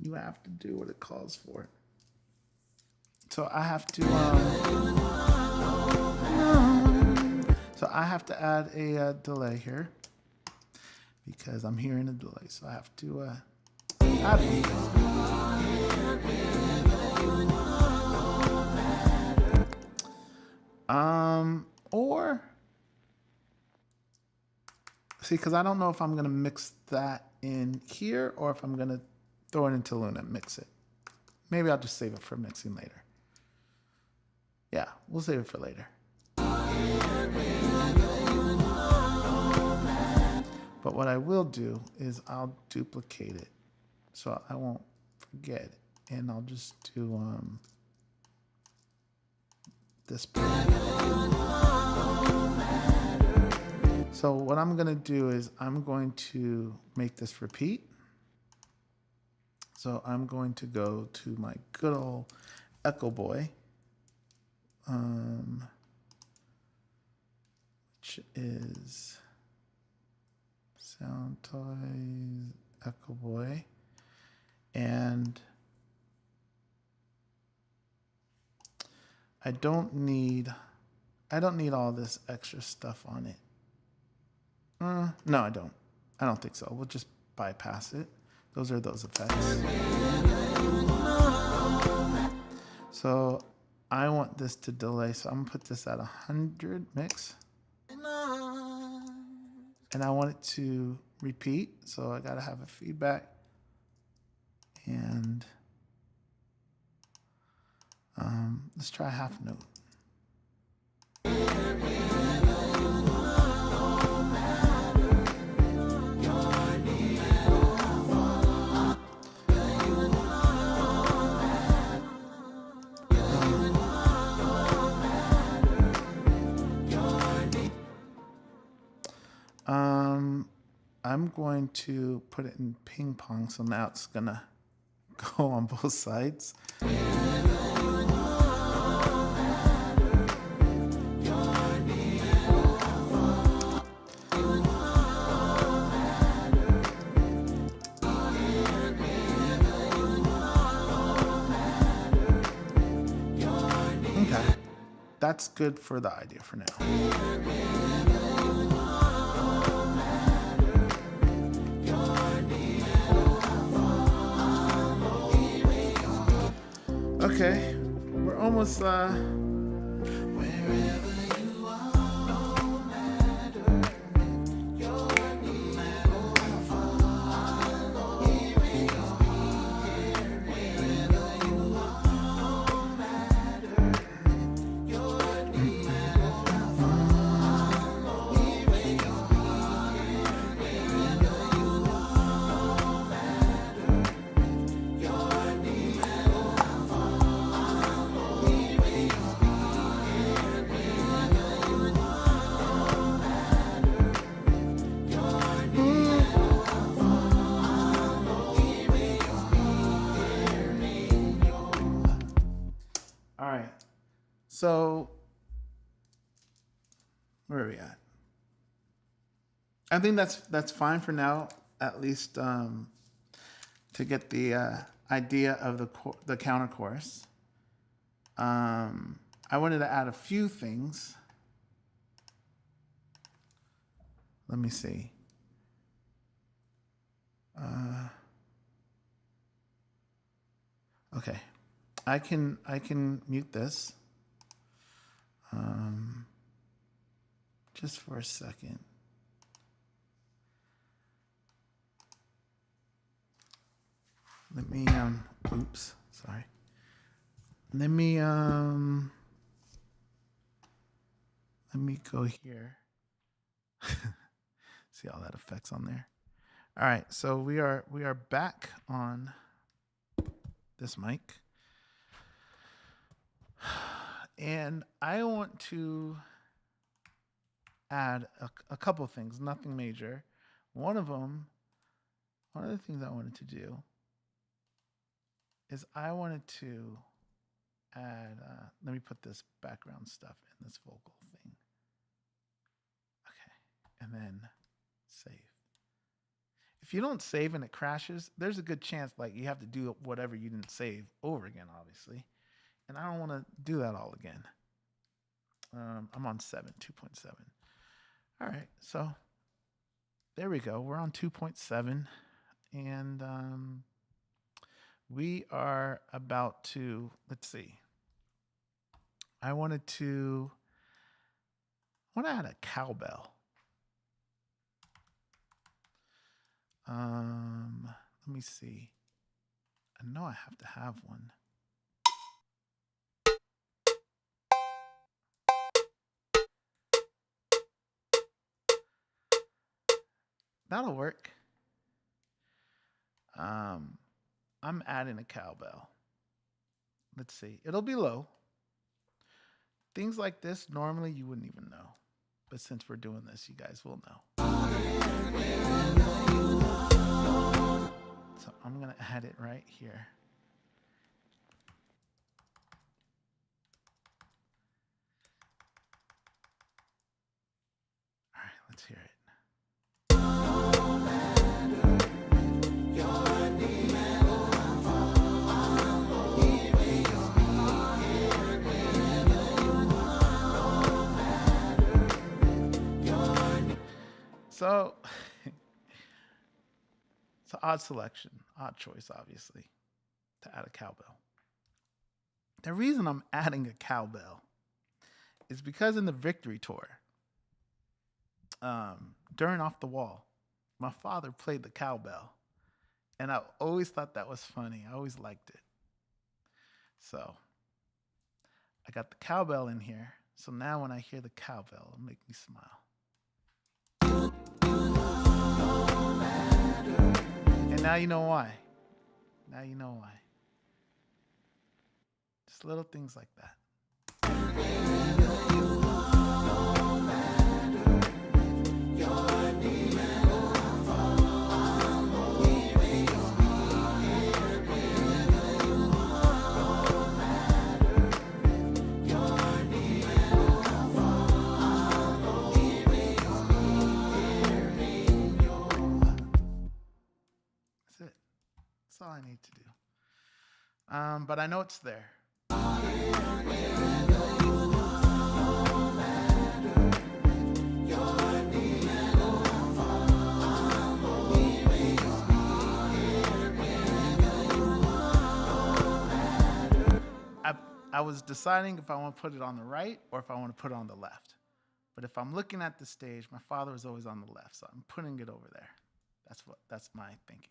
S2: You have to do what it calls for. So I have to add a delay here because I'm hearing a delay. So I have to add one. Or see, because I don't know if I'm gonna mix that in here or if I'm gonna throw it into Luna and mix it. Maybe I'll just save it for mixing later. Yeah, we'll save it for later. But what I will do is I'll duplicate it so I won't forget it. And I'll just do this part. So what I'm gonna do is I'm going to make this repeat. So I'm going to go to my good old Echo Boy, which is Sound Toys Echo Boy, and I don't need all this extra stuff on it. No, I don't. I don't think so. We'll just bypass it. Those are those effects. So I want this to delay, so I'm gonna put this at 100 mix. And I want it to repeat, so I gotta have a feedback. And let's try a half note. I'm going to put it in ping pong, so now it's gonna go on both sides. Okay, that's good for the idea for now. Okay, we're almost So where are we at? I think that's fine for now, at least to get the idea of the counter chorus. I wanted to add a few things. Let me see. Okay, I can mute this just for a second. Let me oops, sorry. Let me go here. See all that effects on there. All right, so we are back on this mic. And I want to add a couple things, nothing major. One of the things I wanted to do is I wanted to add, let me put this background stuff in this vocal thing. Okay, and then save. If you don't save and it crashes, there's a good chance like you have to do whatever you didn't save over again, obviously. And I don't want to do that all again. I'm on 2.7. All right, so there we go. We're on 2.7, and we are about to, let's see. I want to add a cowbell. Let me see. I know I have to have one. That'll work. I'm adding a cowbell. Let's see. It'll be low. Things like this, normally you wouldn't even know. But since we're doing this, you guys will know. So I'm going to add it right here. All right, let's hear it. So it's an odd selection, odd choice, obviously, to add a cowbell. The reason I'm adding a cowbell is because in the Victory Tour, during Off the Wall, my father played the cowbell, and I always thought that was funny. I always liked it. So I got the cowbell in here. So now when I hear the cowbell, it'll make me smile. And now you know why. Now you know why. Just little things like that. That's it. That's all I need to do. But I know it's there. I was deciding if I want to put it on the right or if I want to put it on the left. But if I'm looking at the stage, my father was always on the left, so I'm putting it over there. That's my thinking.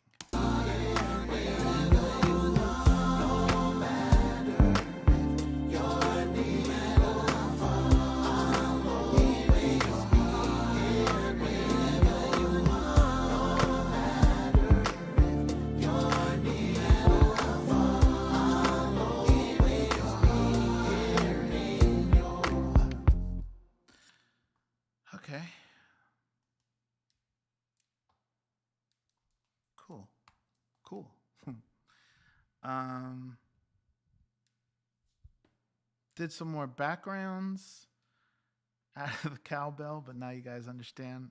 S2: Okay. Cool. did some more backgrounds out of the cowbell, but now you guys understand.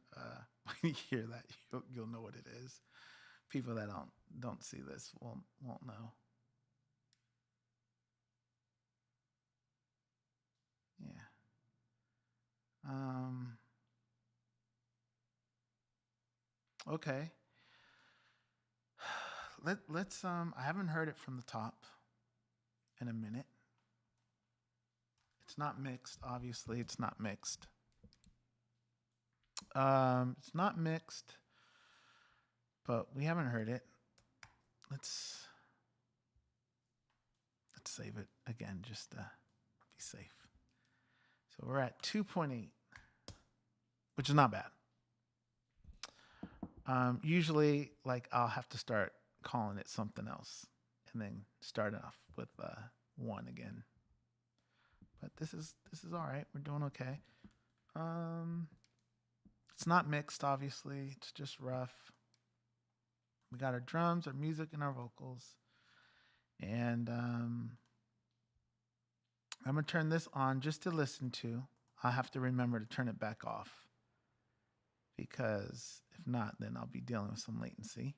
S2: When you hear that, you'll know what it is. People that don't see this won't know. Yeah. Okay. Let's I haven't heard it from the top in a minute. It's not mixed, obviously it's not mixed. It's not mixed, but we haven't heard it. Let's save it again just to be safe. So we're at 2.8, which is not bad. Usually, like, I'll have to start calling it something else and then start off with 1 again. But this is all right. We're doing okay. It's not mixed, obviously. It's just rough. We got our drums, our music, and our vocals. And I'm going to turn this on just to listen to. I'll have to remember to turn it back off, because if not, then I'll be dealing with some latency.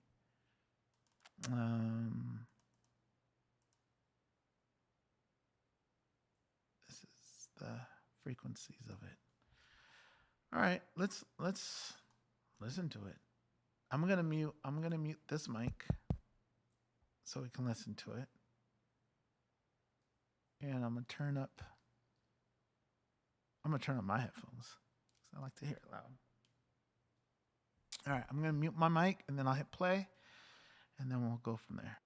S2: This is the frequencies of it. All right, let's listen to it. I'm gonna mute this mic so we can listen to it. And I'm gonna turn up my headphones because I like to hear it loud. All right, I'm gonna mute my mic and then I'll hit play and then we'll go from there.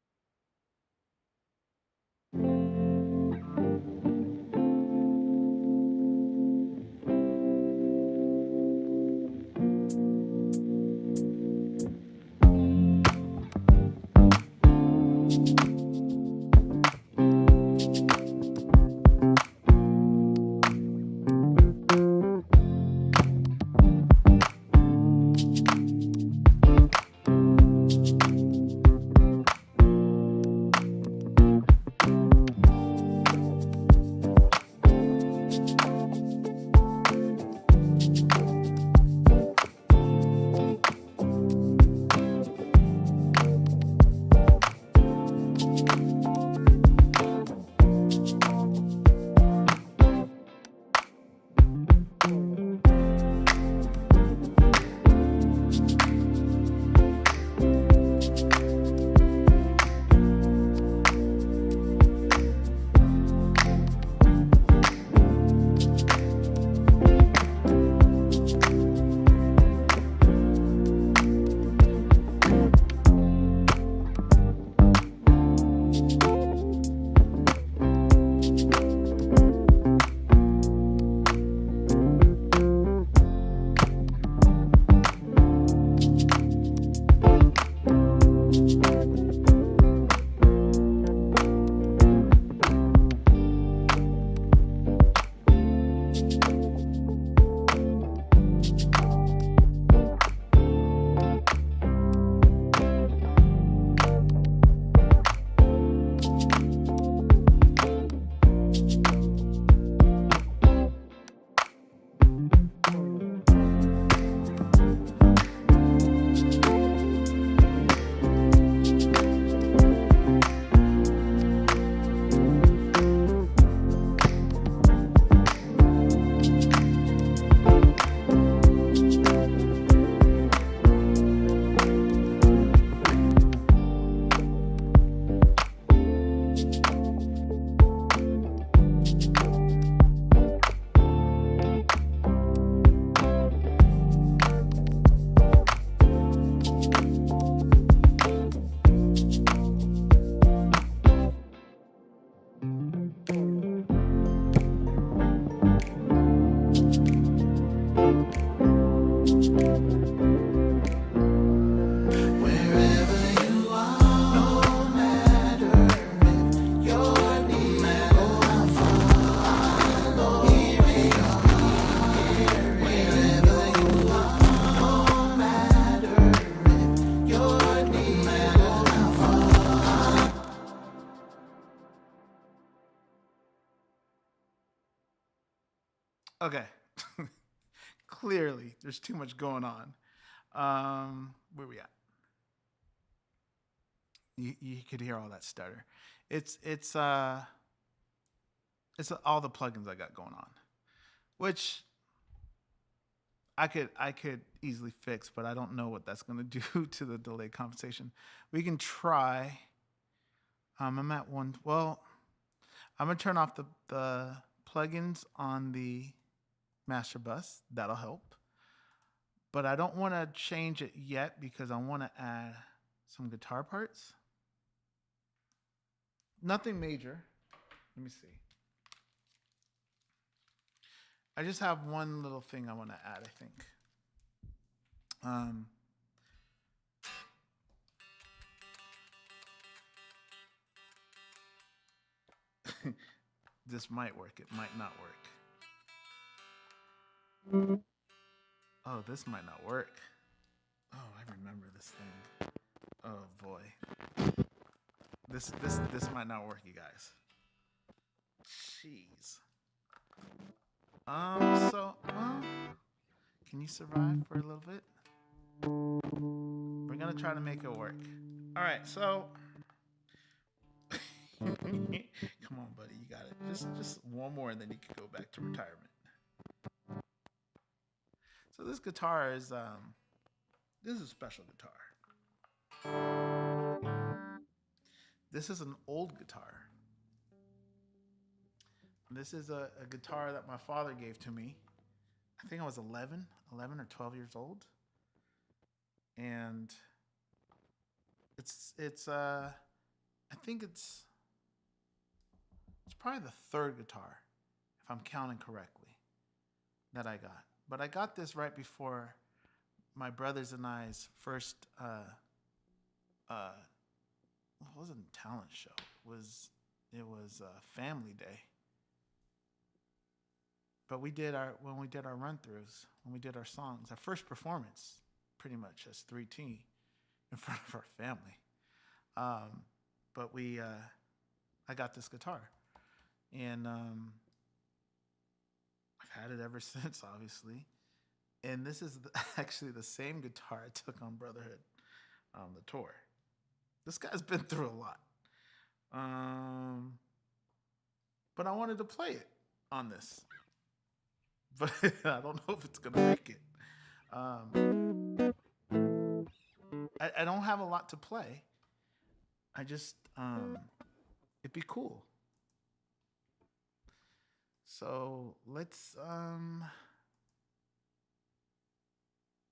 S2: Okay. Clearly, there's too much going on. Where we at? You could hear all that stutter. It's it's uh it's all the plugins I got going on, which I could easily fix, but I don't know what that's gonna do to the delay compensation. We can try. I'm at one. Well, I'm gonna turn off the plugins on the master bus. That'll help. But I don't want to change it yet because I want to add some guitar parts. Nothing major. Let me see. I just have one little thing I want to add, I think. Um, this might work. It might not work. Oh, this might not work. Oh, I remember this thing. Oh boy. This might not work, you guys. Jeez. Can you survive for a little bit? We're gonna try to make it work. All right, so come on, buddy, you got it. Just one more, and then you can go back to retirement. So this guitar is this is a special guitar. This is an old guitar. This is a guitar that my father gave to me. I think I was 11 or 12 years old. And I think it's probably the third guitar, if I'm counting correctly, that I got. But I got this right before my brothers and I's first it wasn't a talent show. It was family day. But when we did our run-throughs, when we did our songs, our first performance, pretty much as 3T in front of our family. But I got this guitar, and I've had it ever since, obviously. And this is actually the same guitar I took on Brotherhood on the tour. This guy's been through a lot. But I wanted to play it on this. But I don't know if it's going to make it. I don't have a lot to play. I just, it'd be cool. So let's,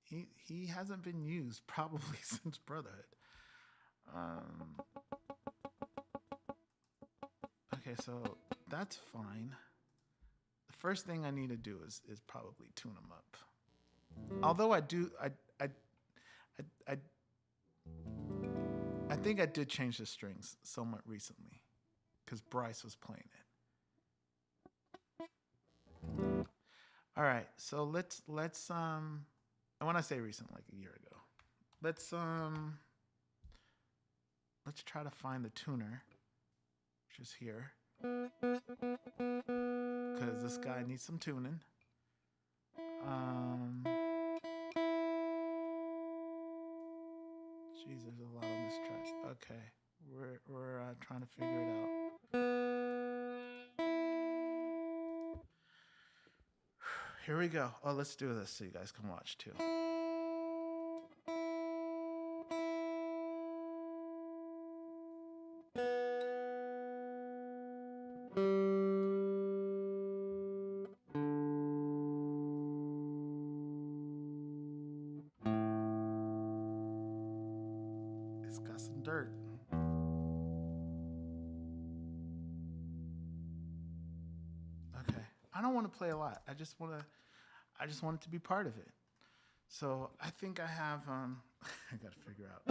S2: he hasn't been used probably since Brotherhood. Okay, so that's fine. The first thing I need to do is probably tune him up. Although I think I did change the strings somewhat recently because Bryce was playing it. All right, so let's and when I say recent, like a year ago, let's try to find the tuner, which is here, because this guy needs some tuning. Jeez, there's a lot on this track. Okay, we're trying to figure it out. Here we go. Oh, let's do this so you guys can watch too. It's got some dirt. Okay. I don't want to play a lot. I just want it to be part of it. So I think I have I gotta figure out.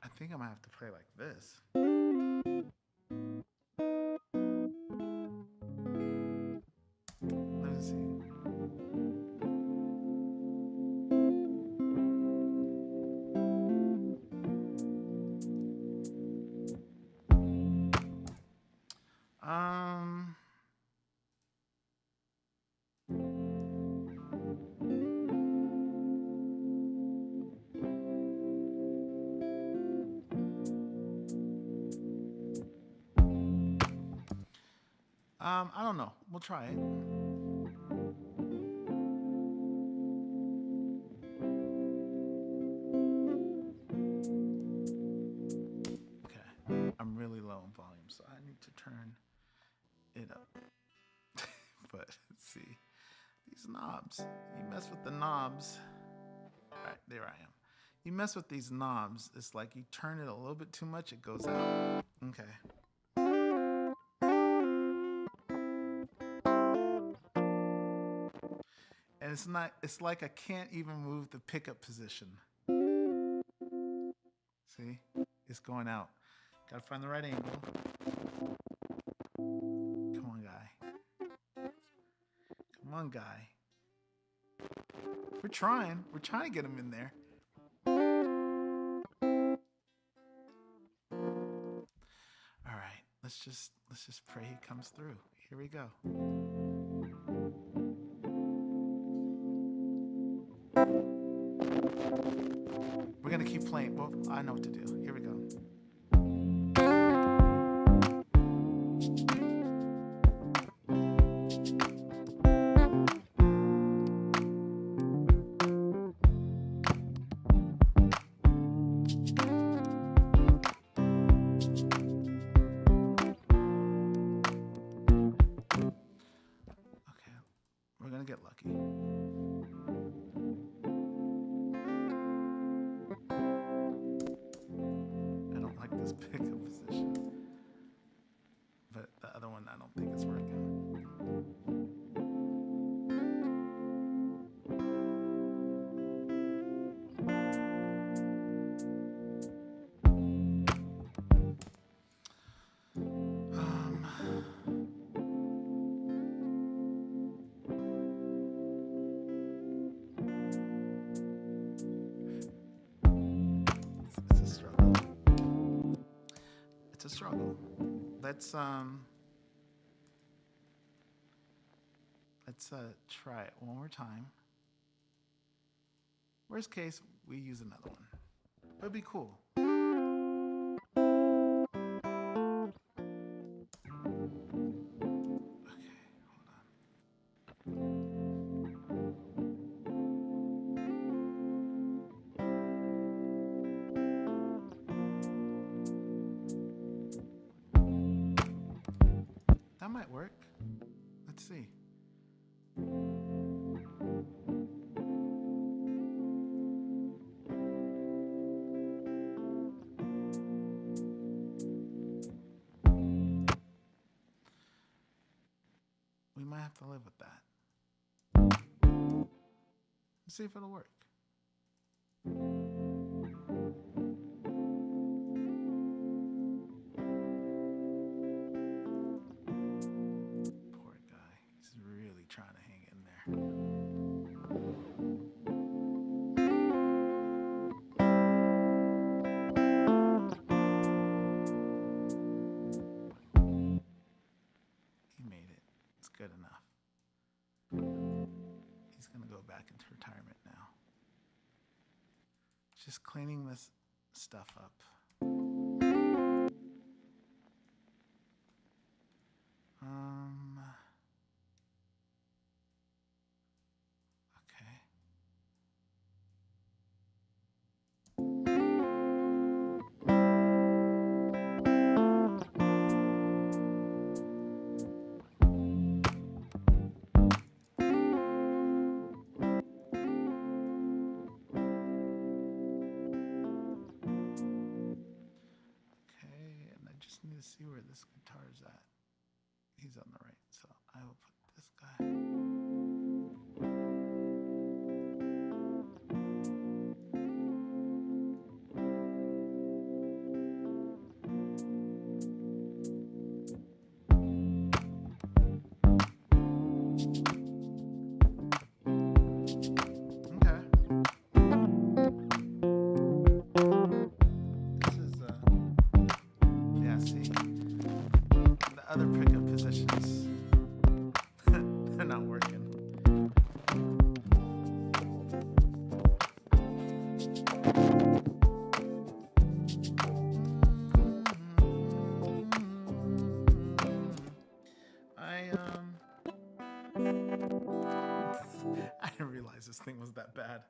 S2: I think I'm gonna have to play like this. Let me see. Um, I don't know. We'll try it. Okay. I'm really low in volume, so I need to turn it up. But let's see. These knobs. You mess with the knobs. All right, there I am. You mess with these knobs, it's like you turn it a little bit too much, it goes out. Okay. And it's like I can't even move the pickup position. See? It's going out. Gotta find the right angle. Come on, guy. Come on, guy. We're trying. We're trying to get him in there. All right. Let's just pray he comes through. Here we go. We're gonna keep playing. Well, I know what to do. Here we go. Okay, we're gonna get lucky. This pickup position, but the other one I don't think is working. It's a struggle. It's a struggle. Let's try it one more time. Worst case, we use another one. It'd be cool. Okay, hold on. That might work. Let's see. We might have to live with that. Let's see if it'll work. Poor guy. He's really trying to hang in there. He made it. It's good enough. He's going to go back into retirement now. Just cleaning this stuff up. Okay. Need to see where this guitar is at. He's on the right, so I will put this guy. Other pickup I didn't realize this thing was that bad.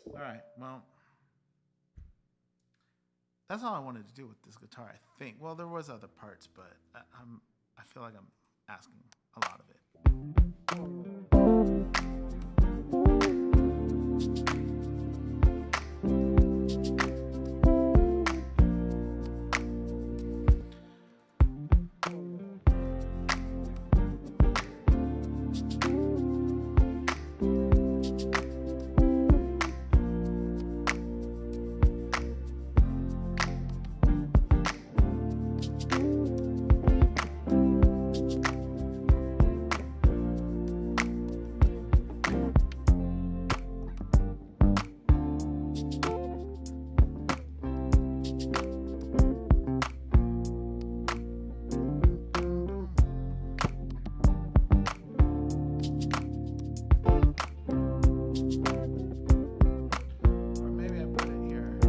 S2: All right, well, that's all I wanted to do with this guitar, I think. Well, there was other parts, but I feel like I'm asking a lot of it. Or maybe I put it here.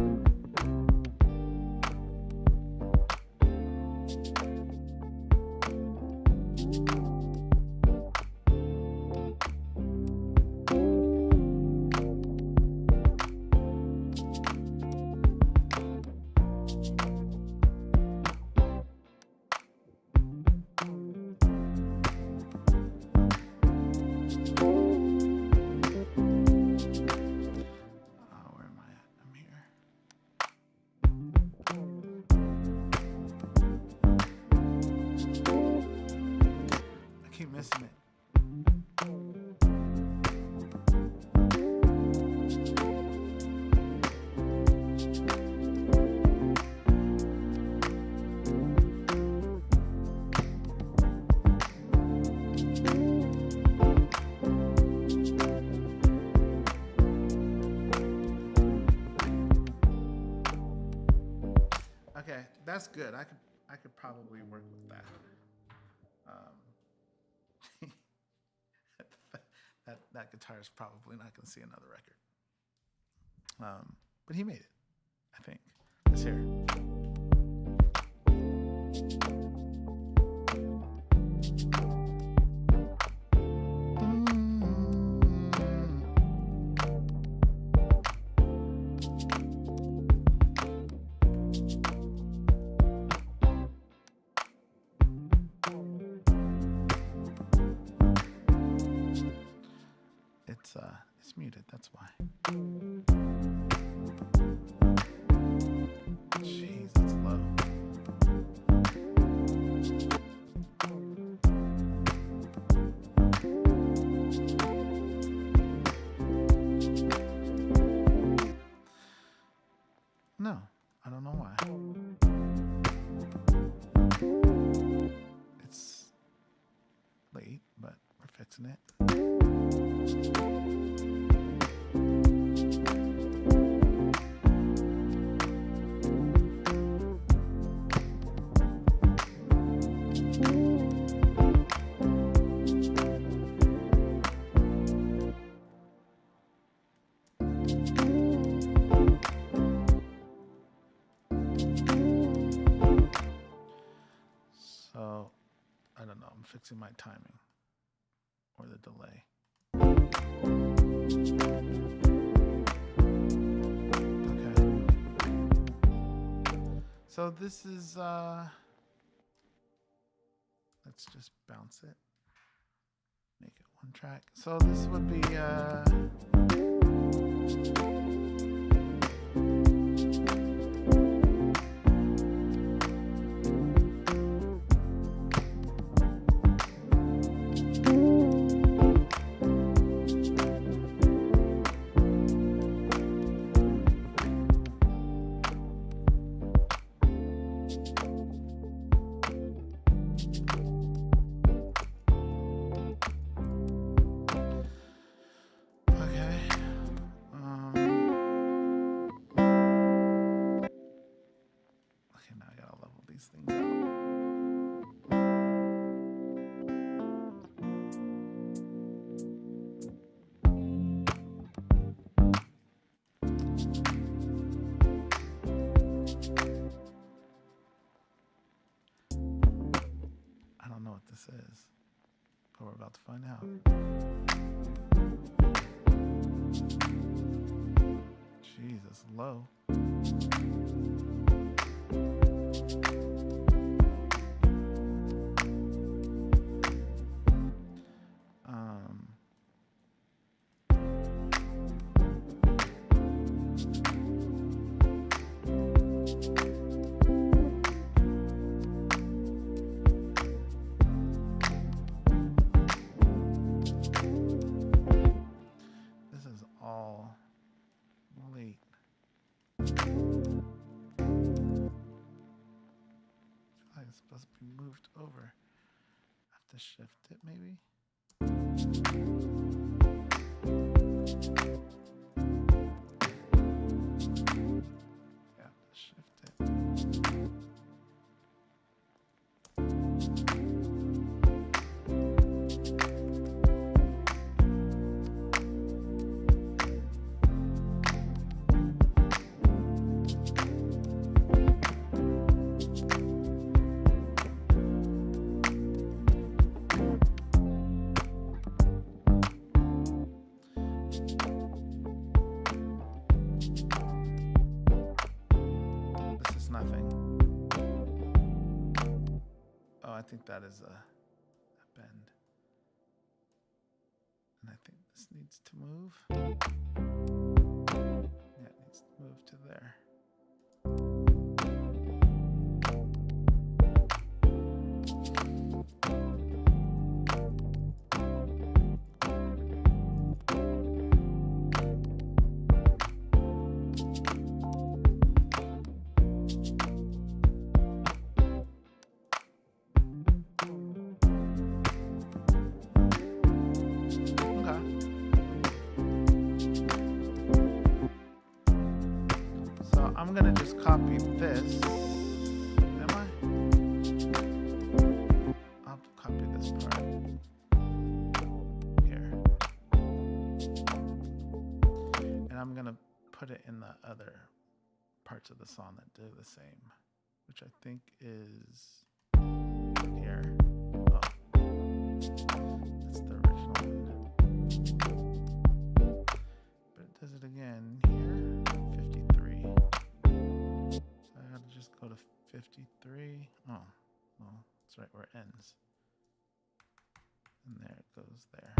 S2: Where am I at? I'm here. I keep missing it. Okay, that's good. I could probably work with that. That guitar is probably not going to see another record. But he made it, I think. This here. It's muted, that's why. Jeez, it's low. No, I don't know why. It's late, but we're fixing it. So, I don't know, I'm fixing my timing or the delay. Okay. So this is, let's just bounce it. Make it one track. So this would be, this is, but we're about to find out. Jesus, low. This is all late. I feel like it's supposed to be moved over. I have to shift it, maybe. Yeah, shift it. This is nothing. Oh, I think that is a bend. And I think this needs to move. Yeah, it needs to move to there. I'm gonna just copy this. Am I? I'll have to copy this part here. And I'm gonna put it in the other parts of the song that do the same, which I think is here. Oh, that's the original one. But it does it again here. 53. So I gotta just go to 53. Oh, well, that's right where it ends. And there it goes there.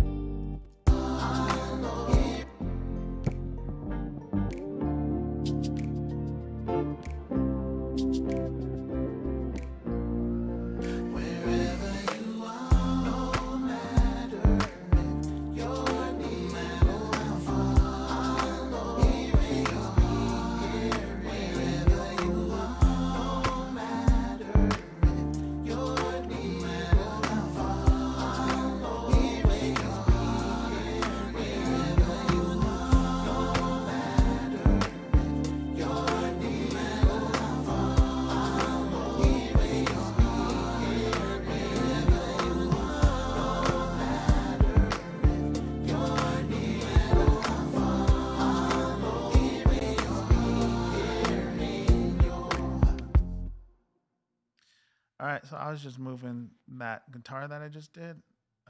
S2: All right, so I was just moving that guitar that I just did.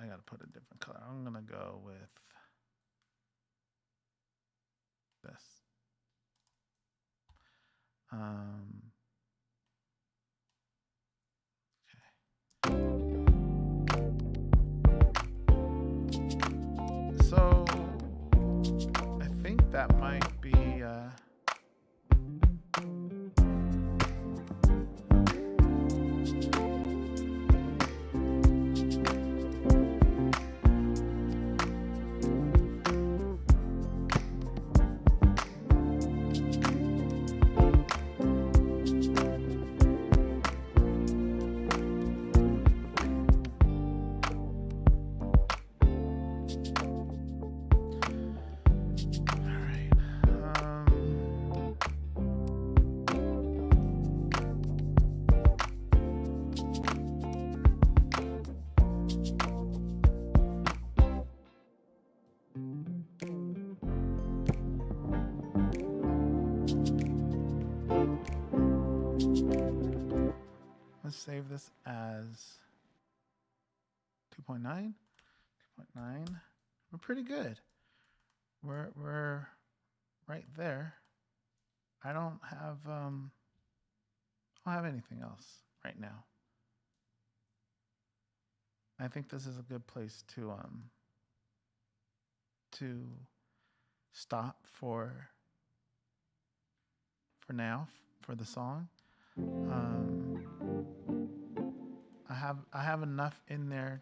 S2: I gotta put a different color. I'm gonna go with this. Okay. So I think that might be. Let's save this as 2.9. 2.9. We're pretty good. We're right there. I don't have anything else right now. I think this is a good place to stop for now for the song. I have enough in there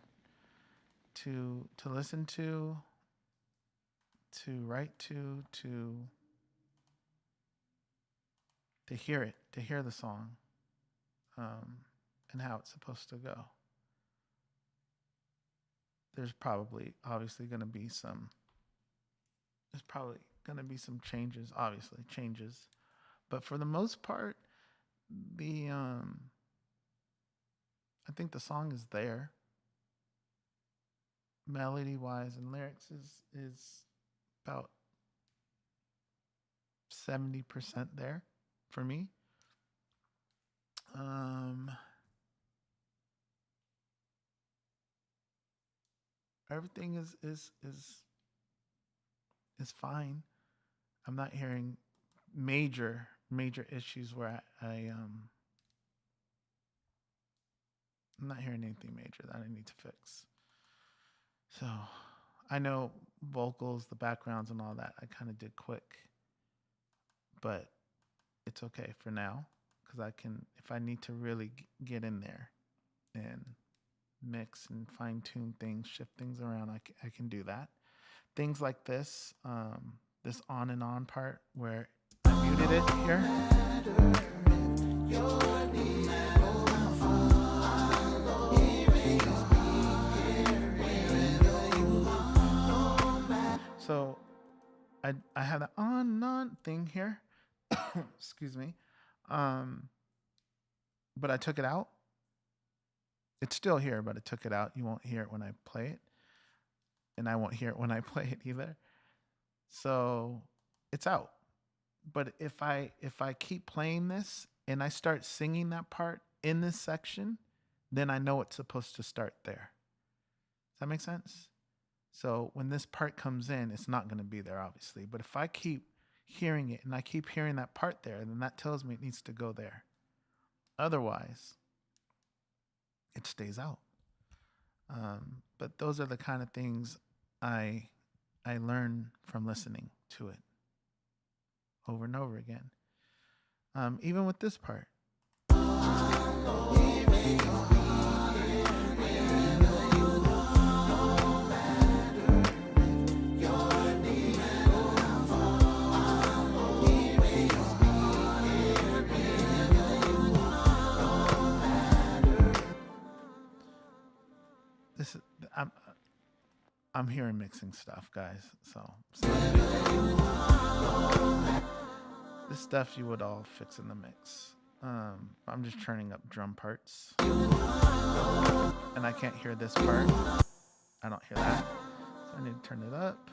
S2: to listen to write to hear it, to hear the song, and how it's supposed to go. There's probably obviously going to be some changes, but for the most part, the I think the song is there, melody wise, and lyrics is about 70% there for me. Everything is fine. I'm not hearing major issues where I'm not hearing anything major that I need to fix. So I know vocals, the backgrounds, and all that I kind of did quick, but it's okay for now because I can, if I need to really get in there and mix and fine tune things, shift things around, I can do that. Things like this, this on and on part where I muted it here. So I have the on thing here. Excuse me. But I took it out. It's still here, but I took it out. You won't hear it when I play it. And I won't hear it when I play it either. So it's out. But if I keep playing this and I start singing that part in this section, then I know it's supposed to start there. Does that make sense? So when this part comes in, it's not going to be there, obviously. But if I keep hearing it and I keep hearing that part there, then that tells me it needs to go there. Otherwise, it stays out. But those are the kind of things I learn from listening to it over and over again. Even with this part. This is, I'm hearing mixing stuff, guys. So this stuff you would all fix in the mix. I'm just turning up drum parts, and I can't hear this part. I don't hear that, so I need to turn it up.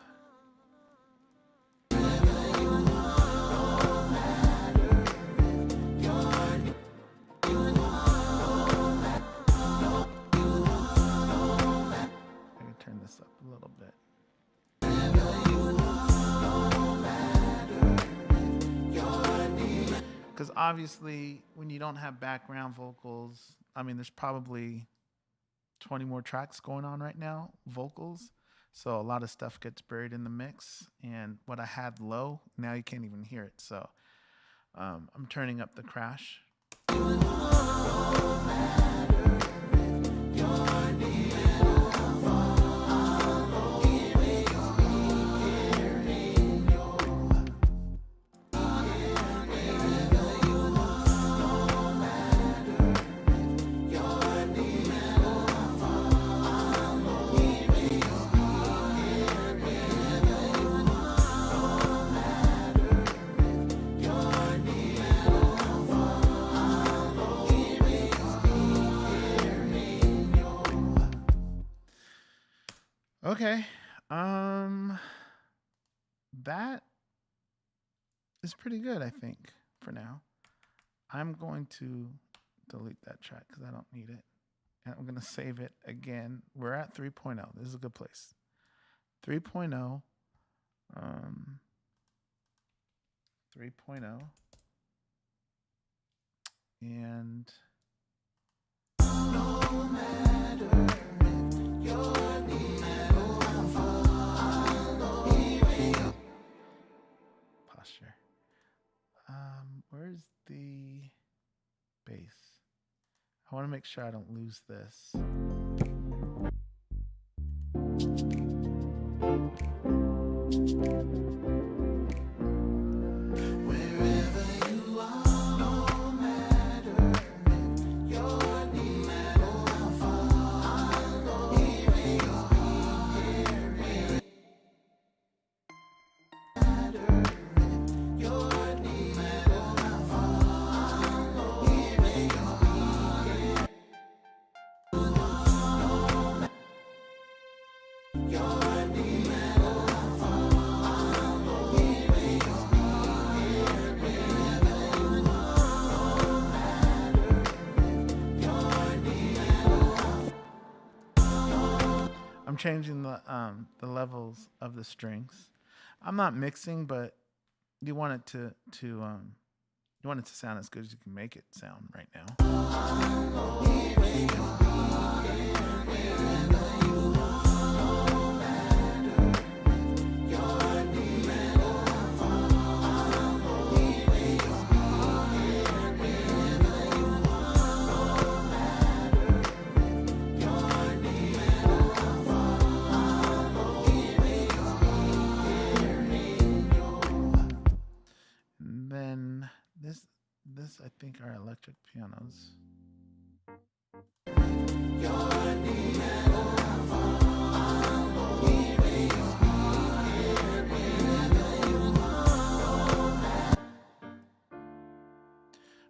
S2: Turn this up a little bit. Because obviously, when you don't have background vocals, I mean, there's probably 20 more tracks going on right now, vocals. So a lot of stuff gets buried in the mix. And what I had low, now you can't even hear it. So I'm turning up the crash. Okay. That is pretty good, I think, for now. I'm going to delete that track because I don't need it. I'm going to save it again. We're at 3.0. This is a good place. 3.0. 3.0. And no matter if you're posture. Where's the bass? I want to make sure I don't lose this. Wherever you are, no matter if you're near or far, I'll be here. I'm changing the levels of the strings. I'm not mixing, but you want it to you want it to sound as good as you can make it sound right now. And then this I think are electric pianos.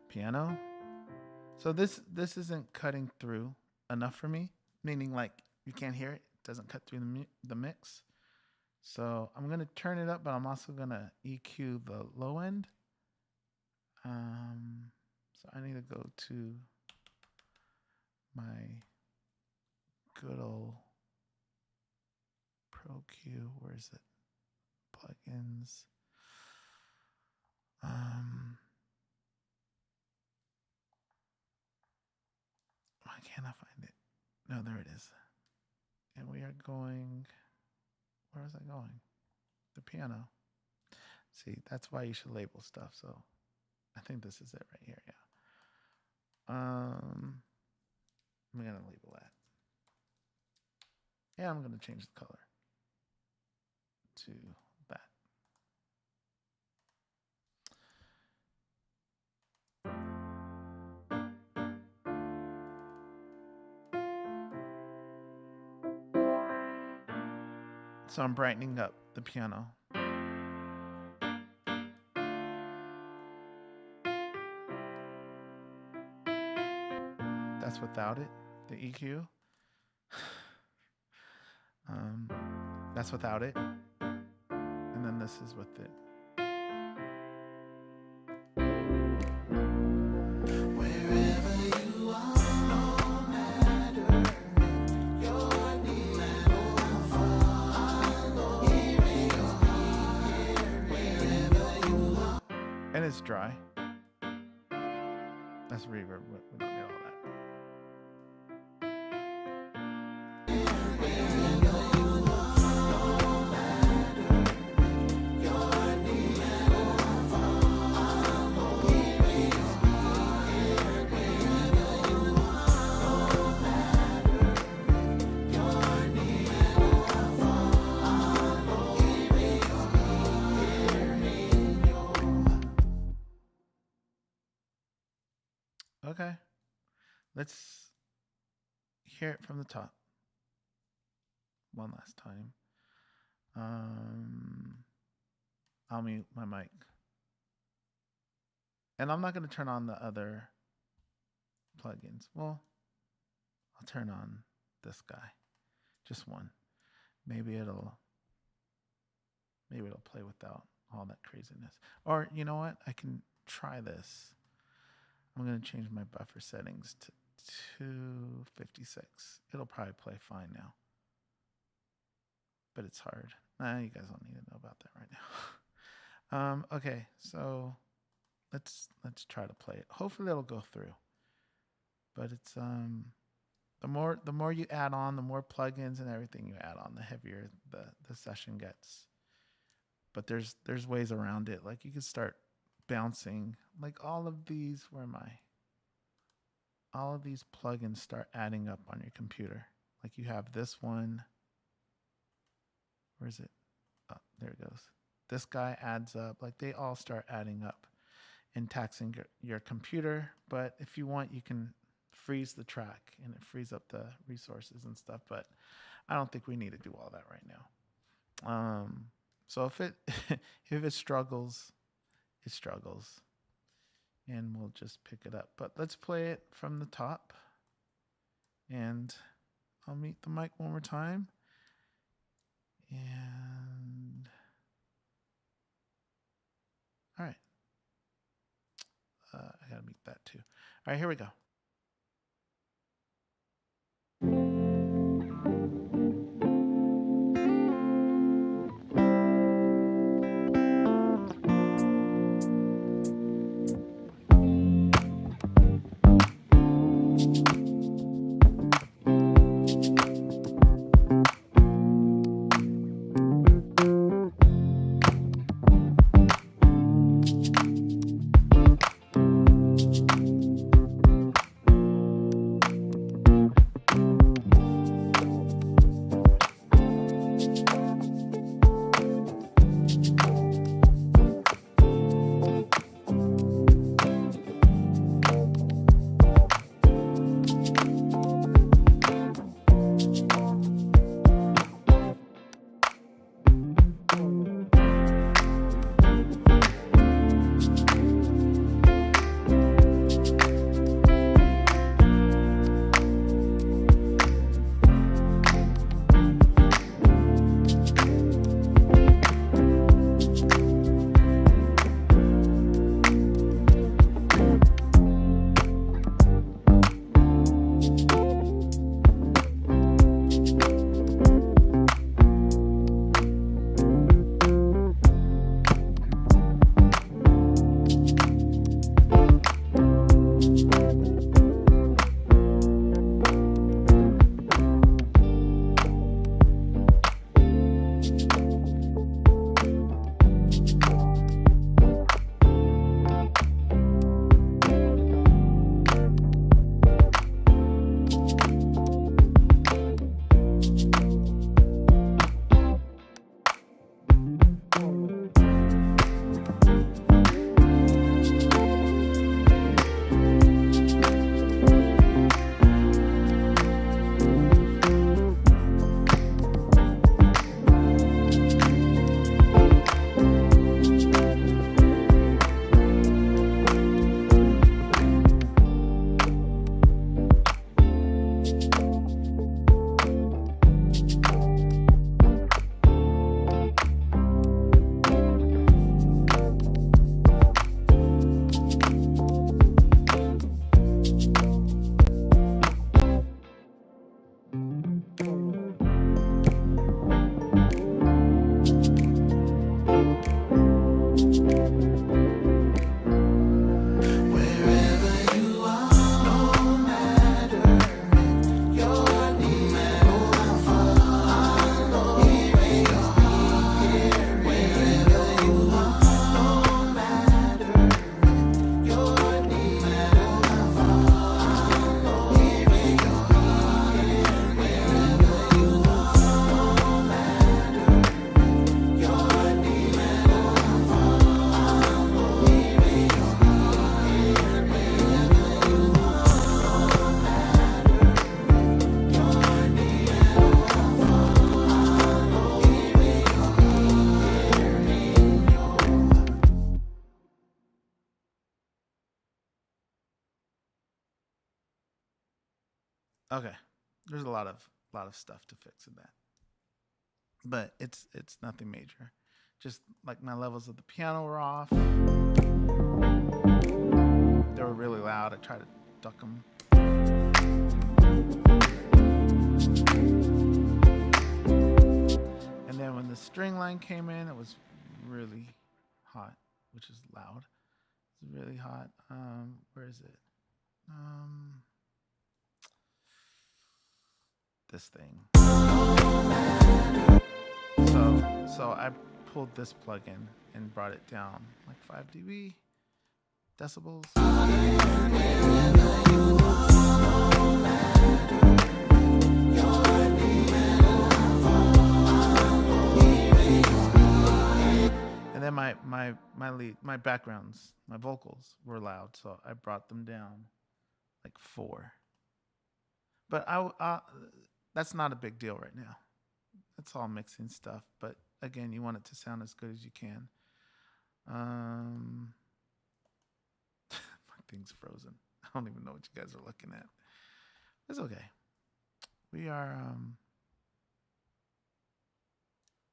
S2: Piano. So this isn't cutting through enough for me, meaning like you can't hear it. It doesn't cut through the mix. So I'm gonna turn it up, but I'm also gonna EQ the low end. So I need to go to my good old Pro Q. Where is it? Plugins. Why can't I find it? No, there it is. And we are going. Where was I going? The piano. See, that's why you should label stuff. So I think this is it right here. Yeah. I'm gonna label that. Yeah, I'm gonna change the color to that. So I'm brightening up the piano. That's without it, the EQ. That's without it. And then this is with it. Wherever you are, no matter if you're near or far, I'll be wherever you are. And it's dry. That's reverb. We don't need all that. Okay, let's hear it from the top one last time. I'll mute my mic. And I'm not going to turn on the other plugins. Well, I'll turn on this guy. Just one. Maybe it'll play without all that craziness. Or you know what? I can try this. I'm going to change my buffer settings 256. It'll probably play fine now. But it's hard. Nah, you guys don't need to know about that right now. Okay, so let's try to play it. Hopefully it'll go through. But it's the more you add on, the more plugins and everything you add on, the heavier the session gets. But there's ways around it. Like you can start bouncing. Like all of these, where am I? All of these plugins start adding up on your computer. Like you have this one. Where is it? Oh, there it goes. This guy adds up. Like they all start adding up and taxing your computer. But if you want, you can freeze the track and it frees up the resources and stuff. But I don't think we need to do all that right now. So if it if it struggles, it struggles. And we'll just pick it up. But let's play it from the top. And I'll mute the mic one more time. And all right. I gotta mute that too. All right, here we go. Okay, there's a lot of stuff to fix in that, but it's nothing major. Just like my levels of the piano were off. They were really loud. I tried to duck them. And then when the string line came in, it was really hot, which is loud. It's really hot. Where is it? Um, this thing. So I pulled this plugin and brought it down like 5 dB decibels. And then my backgrounds, my vocals were loud, so I brought them down like 4. But that's not a big deal right now. It's all mixing stuff, but again, you want it to sound as good as you can. My thing's frozen. I don't even know what you guys are looking at. It's okay. We are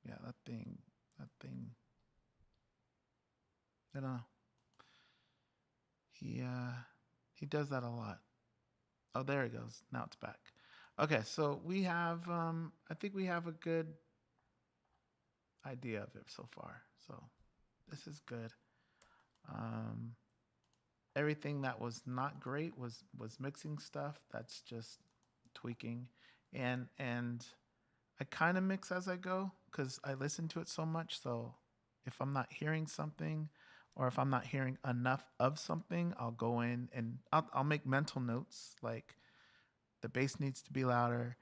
S2: yeah, that thing. I don't know. He does that a lot. Oh, there it goes. Now it's back. Okay, so we have I think we have a good idea of it so far. So this is good. Um, Everything that was not great was mixing stuff. That's just tweaking, and I kind of mix as I go because I listen to it so much. So if I'm not hearing something, or if I'm not hearing enough of something, I'll go in and I'll make mental notes like the bass needs to be louder,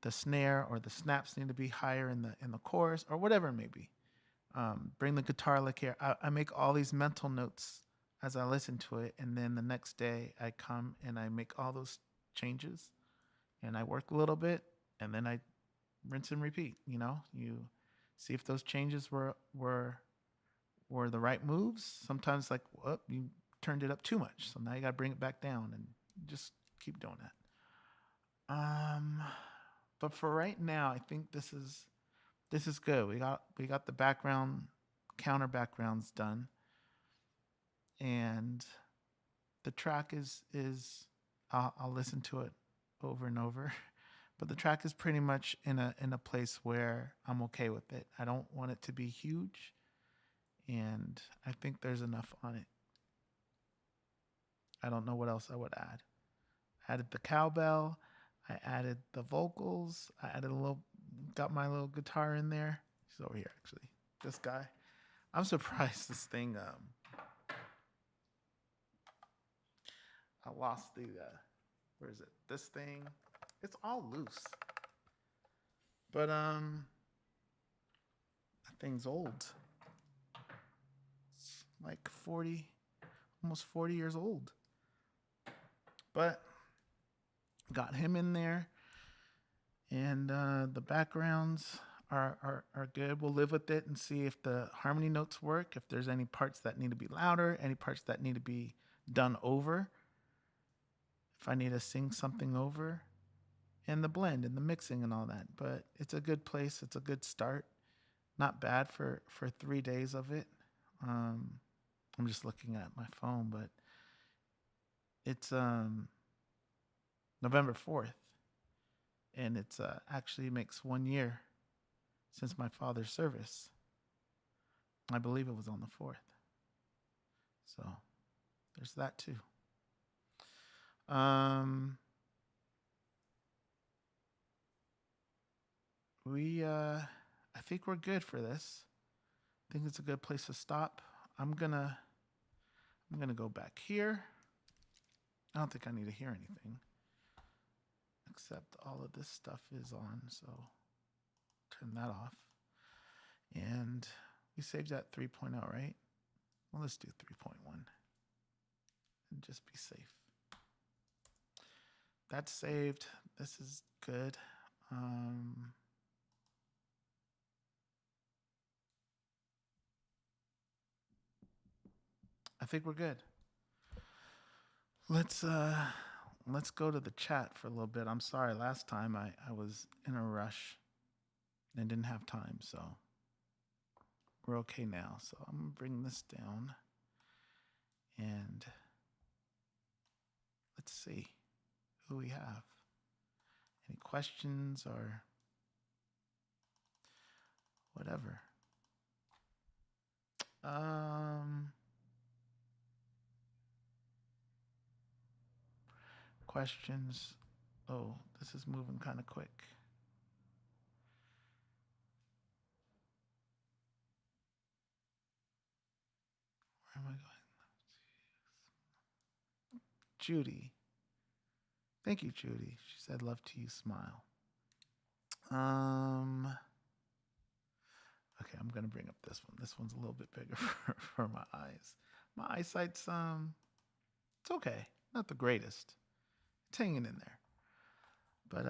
S2: the snare or the snaps need to be higher in the chorus, or whatever it may be. Bring the guitar lick here. I make all these mental notes as I listen to it, and then the next day I come and I make all those changes, and I work a little bit, and then I rinse and repeat. You see if those changes were the right moves. Sometimes like, you turned it up too much, so now you got to bring it back down, and just keep doing that. But for right now, I think this is good. We got the background counter backgrounds done, and the track is I'll listen to it over and over, but the track is pretty much in a place where I'm okay with it. I don't want it to be huge, and I think there's enough on it. I don't know what else I would add. I added the cowbell. I added the vocals. I added got my little guitar in there. He's over here, actually. This guy. I'm surprised this thing, I lost where is it? This thing. It's all loose. But, that thing's old. It's like 40, almost 40 years old. But got him in there, and the backgrounds are good. We'll live with it and see if the harmony notes work, if there's any parts that need to be louder, any parts that need to be done over, if I need to sing something over, and the blend and the mixing and all that. But it's a good place. It's a good start. Not bad for 3 days of it. I'm just looking at my phone, but it's November 4th, and it's actually makes 1 year since my father's service. I believe it was on the 4th. So there's that too. I think we're good for this. I think it's a good place to stop. I'm gonna go back here. I don't think I need to hear anything, except all of this stuff is on, so turn that off. And we saved that 3.0, right? Well, let's do 3.1 and just be safe. That's saved. This is good. I think we're good. Let's go to the chat for a little bit. I'm sorry, last time I was in a rush and didn't have time, so we're okay now. So I'm gonna bring this down, and let's see who we have. Any questions or whatever? Questions. Oh, this is moving kind of quick. Where am I going? Judy. Thank you, Judy. She said, "Love to you, smile." Okay, I'm gonna bring up this one. This one's a little bit bigger for my eyes. My eyesight's it's okay. Not the greatest. It's hanging in there. But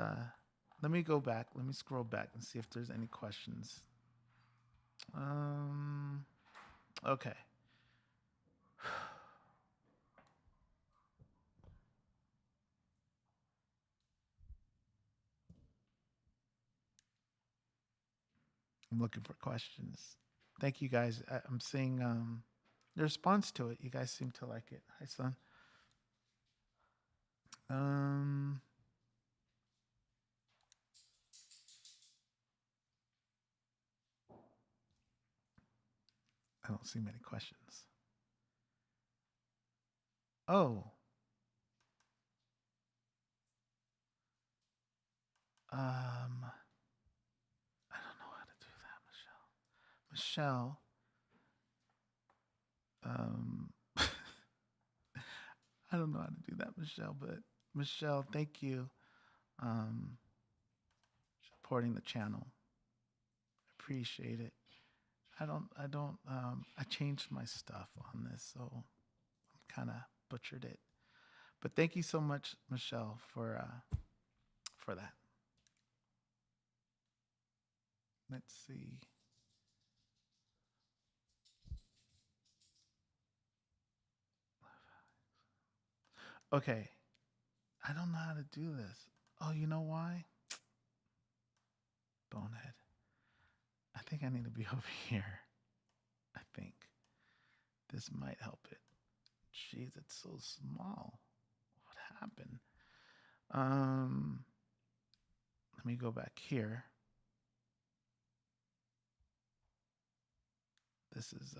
S2: let me go back. Let me scroll back and see if there's any questions. Okay. I'm looking for questions. Thank you guys. I'm seeing the response to it. You guys seem to like it. Hi, son. I don't see many questions. Oh. I don't know how to do that, Michelle. I don't know how to do that, Michelle, but Michelle, thank you. Um, Supporting the channel. Appreciate it. I changed my stuff on this, so I kind of butchered it. But thank you so much, Michelle, for that. Let's see. Okay. I don't know how to do this. Oh, you know why? Bonehead. I think I need to be over here. I think this might help it. Jeez, it's so small. What happened? Let me go back here. This is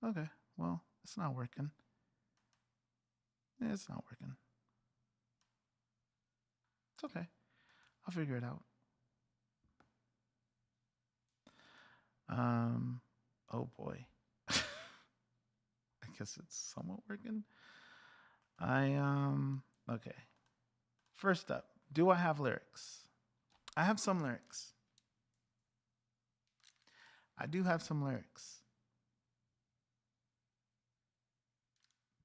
S2: okay. Well, it's not working. Yeah, it's not working. It's okay. I'll figure it out. Oh boy. I guess it's somewhat working. Okay. First up, do I have lyrics? I have some lyrics. I do have some lyrics.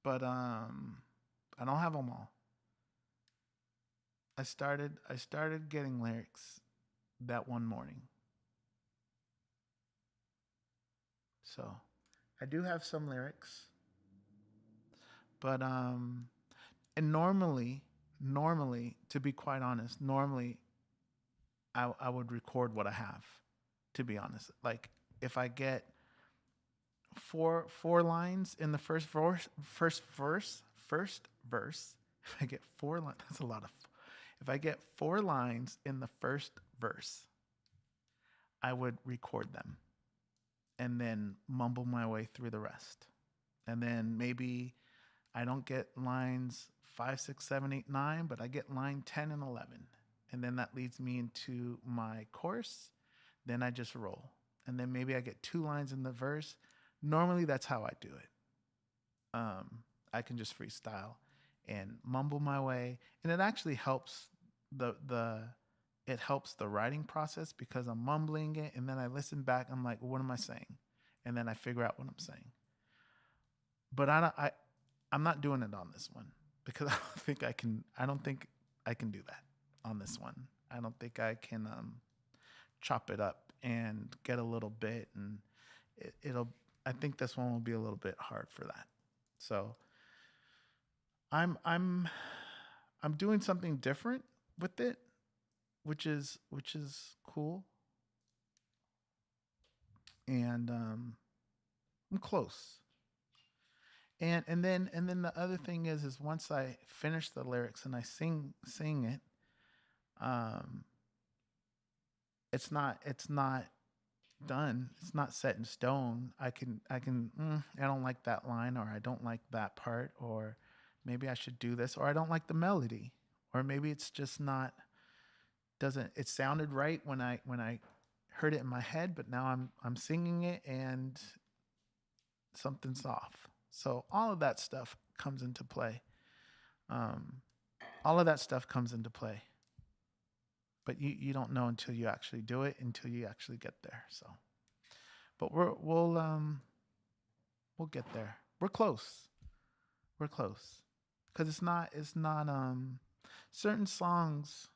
S2: But I don't have them all. I started getting lyrics that one morning. So, I do have some lyrics. But and normally, to be quite honest, normally I would record what I have, to be honest. Like if I get four lines in the first verse, if I get four lines, that's a lot of. If I get four lines in the first verse, I would record them and then mumble my way through the rest. And then maybe I don't get lines 5, 6, 7, 8, 9, but I get line 10 and 11. And then that leads me into my chorus. Then I just roll. And then maybe I get 2 lines in the verse. Normally, that's how I do it. I can just freestyle and mumble my way. And it actually helps it helps the writing process because I'm mumbling it and then I listen back. I'm like, what am I saying? And then I figure out what I'm saying. But I'm not doing it on this one because I don't think I can. I don't think I can do that on this one. I don't think I can chop it up and get a little bit, and it'll. I think this one will be a little bit hard for that. So I'm I'm doing something different with it, which is cool, and I'm close. And then the other thing is once I finish the lyrics and I sing it, um, it's not done. It's not set in stone. I don't like that line, or I don't like that part, or maybe I should do this, or I don't like the melody, or maybe it's just not doesn't it sounded right when I heard it in my head, but now I'm singing it and something's off. So all of that stuff comes into play. Um, all of that stuff comes into play, but you don't know until you actually do it, until you actually get there. So, but we'll get there. We're close. We're close, because it's not certain songs.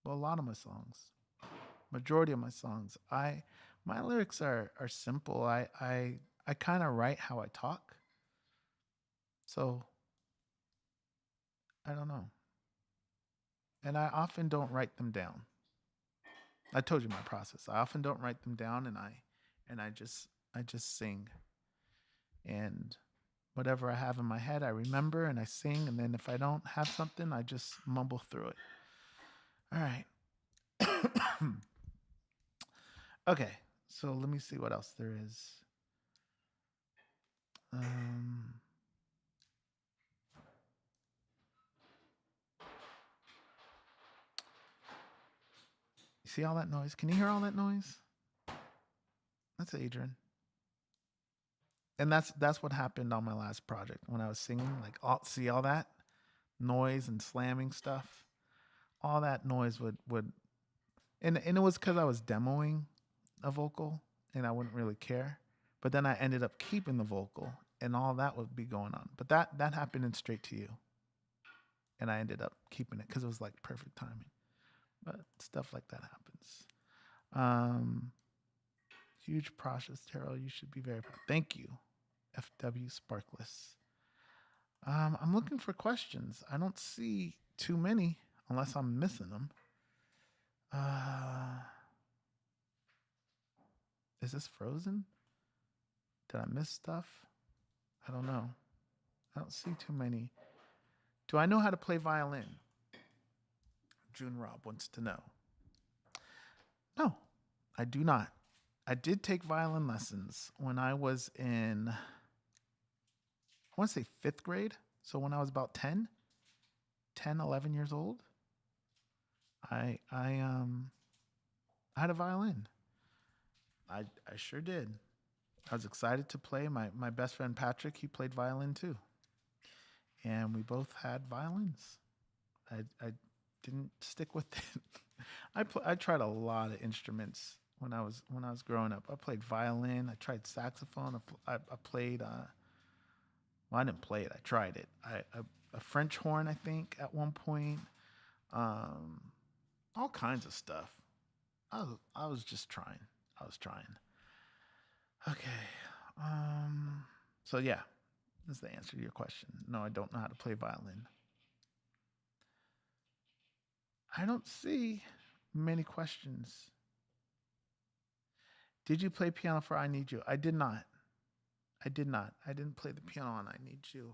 S2: Well, a lot of my songs, majority of my songs, my lyrics are simple. I kind of write how I talk, so I don't know, and I often don't write them down. I told you my process. I often don't write them down, and I just sing, and whatever I have in my head, I remember and I sing, and then if I don't have something, I just mumble through it. All right. Okay. So let me see what else there is. Um, you see all that noise? Can you hear all that noise? That's Adrian. And that's what happened on my last project when I was singing. Like, see all that noise and slamming stuff. All that noise would and it was because I was demoing a vocal and I wouldn't really care. But then I ended up keeping the vocal and all that would be going on. But that happened in Straight to You, and I ended up keeping it because it was like perfect timing. But stuff like that happens. Um, Huge process, Terrell. You should be very proud. Thank you, FW Sparkless. I'm looking for questions. I don't see too many unless I'm missing them. Uh, is this frozen? Did I miss stuff? I don't know. I don't see too many. Do I know how to play violin? June Rob wants to know. No, I do not. I did take violin lessons when I was in, I want to say fifth grade. So when I was about 10, 11 years old, I had a violin. I sure did. I was excited to play. My best friend Patrick, he played violin too. And we both had violins. I didn't stick with it. I tried a lot of instruments when I was growing up. I played violin. I tried saxophone. I played. Well, I didn't play it. I tried it. A French horn, I think, at one point. Um, all kinds of stuff. I was just trying. I was trying. Okay. Um. So yeah, that's the answer to your question. No, I don't know how to play violin. I don't see many questions. Did you play piano for "I Need You"? I did not. I did not. I didn't play the piano on "I Need You."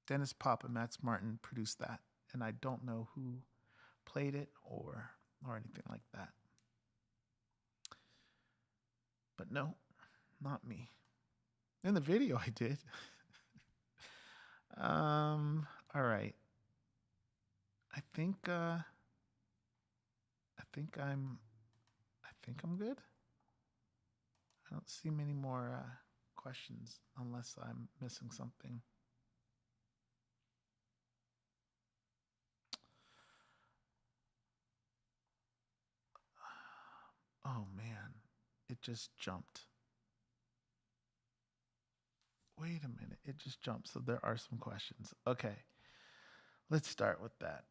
S2: Dennis Pop and Max Martin produced that, and I don't know who played it or anything like that. But no, not me. In the video, I did. All right. I think. I think I'm. I think I'm good. I don't see many more questions unless I'm missing something. Oh man, it just jumped. Wait a minute, it just jumped. So there are some questions. Okay, let's start with that.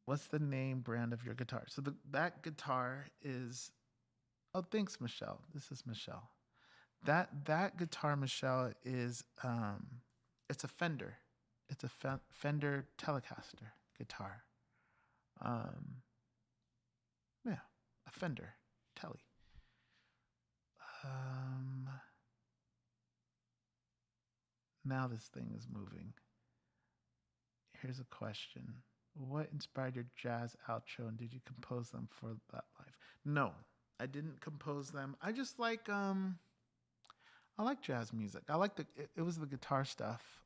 S2: What's the name brand of your guitar? So that guitar is. Oh, thanks, Michelle. This is Michelle. That guitar, Michelle, is it's a Fender. It's a Fender Telecaster guitar. Um, yeah, a Fender Tele. Um, Now this thing is moving. Here's a question. What inspired your jazz outro and did you compose them for that live? No, I didn't compose them. I like jazz music. I like it was the guitar stuff.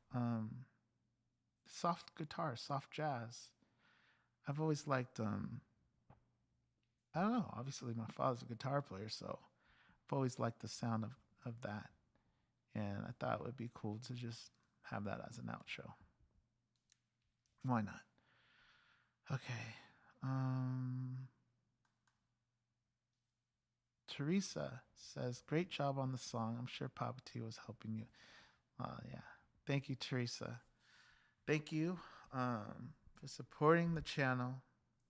S2: Soft guitar, soft jazz. I've always liked I don't know, obviously my father's a guitar player, so I've always liked the sound of that. And I thought it would be cool to just have that as an outro. Why not? Okay. Um, Teresa says, "Great job on the song. I'm sure Papa T was helping you." Yeah. Thank you, Teresa. Thank you for supporting the channel.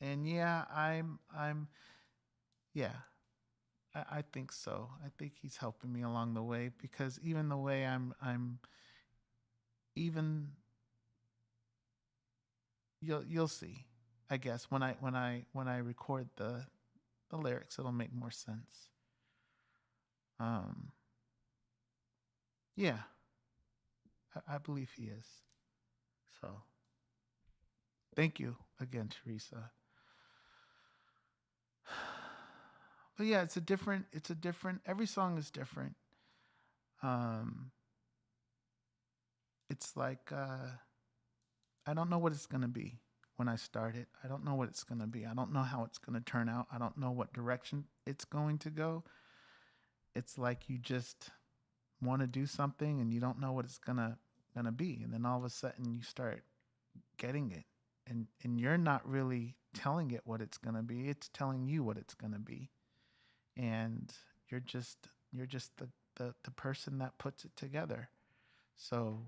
S2: And yeah, yeah, I think so. I think he's helping me along the way because even the way even you'll see. I guess when I record the lyrics, it'll make more sense. Um, yeah, I believe he is. So thank you again, Teresa. But yeah, it's a different every song is different. Um it's like I don't know what it's gonna be when I start it. I don't know what it's gonna be. I don't know how it's gonna turn out. I don't know what direction it's going to go. It's like you just want to do something and you don't know what it's gonna be. And then all of a sudden you start getting it. And you're not really telling it what it's gonna be. It's telling you what it's gonna be. And you're just the person that puts it together. So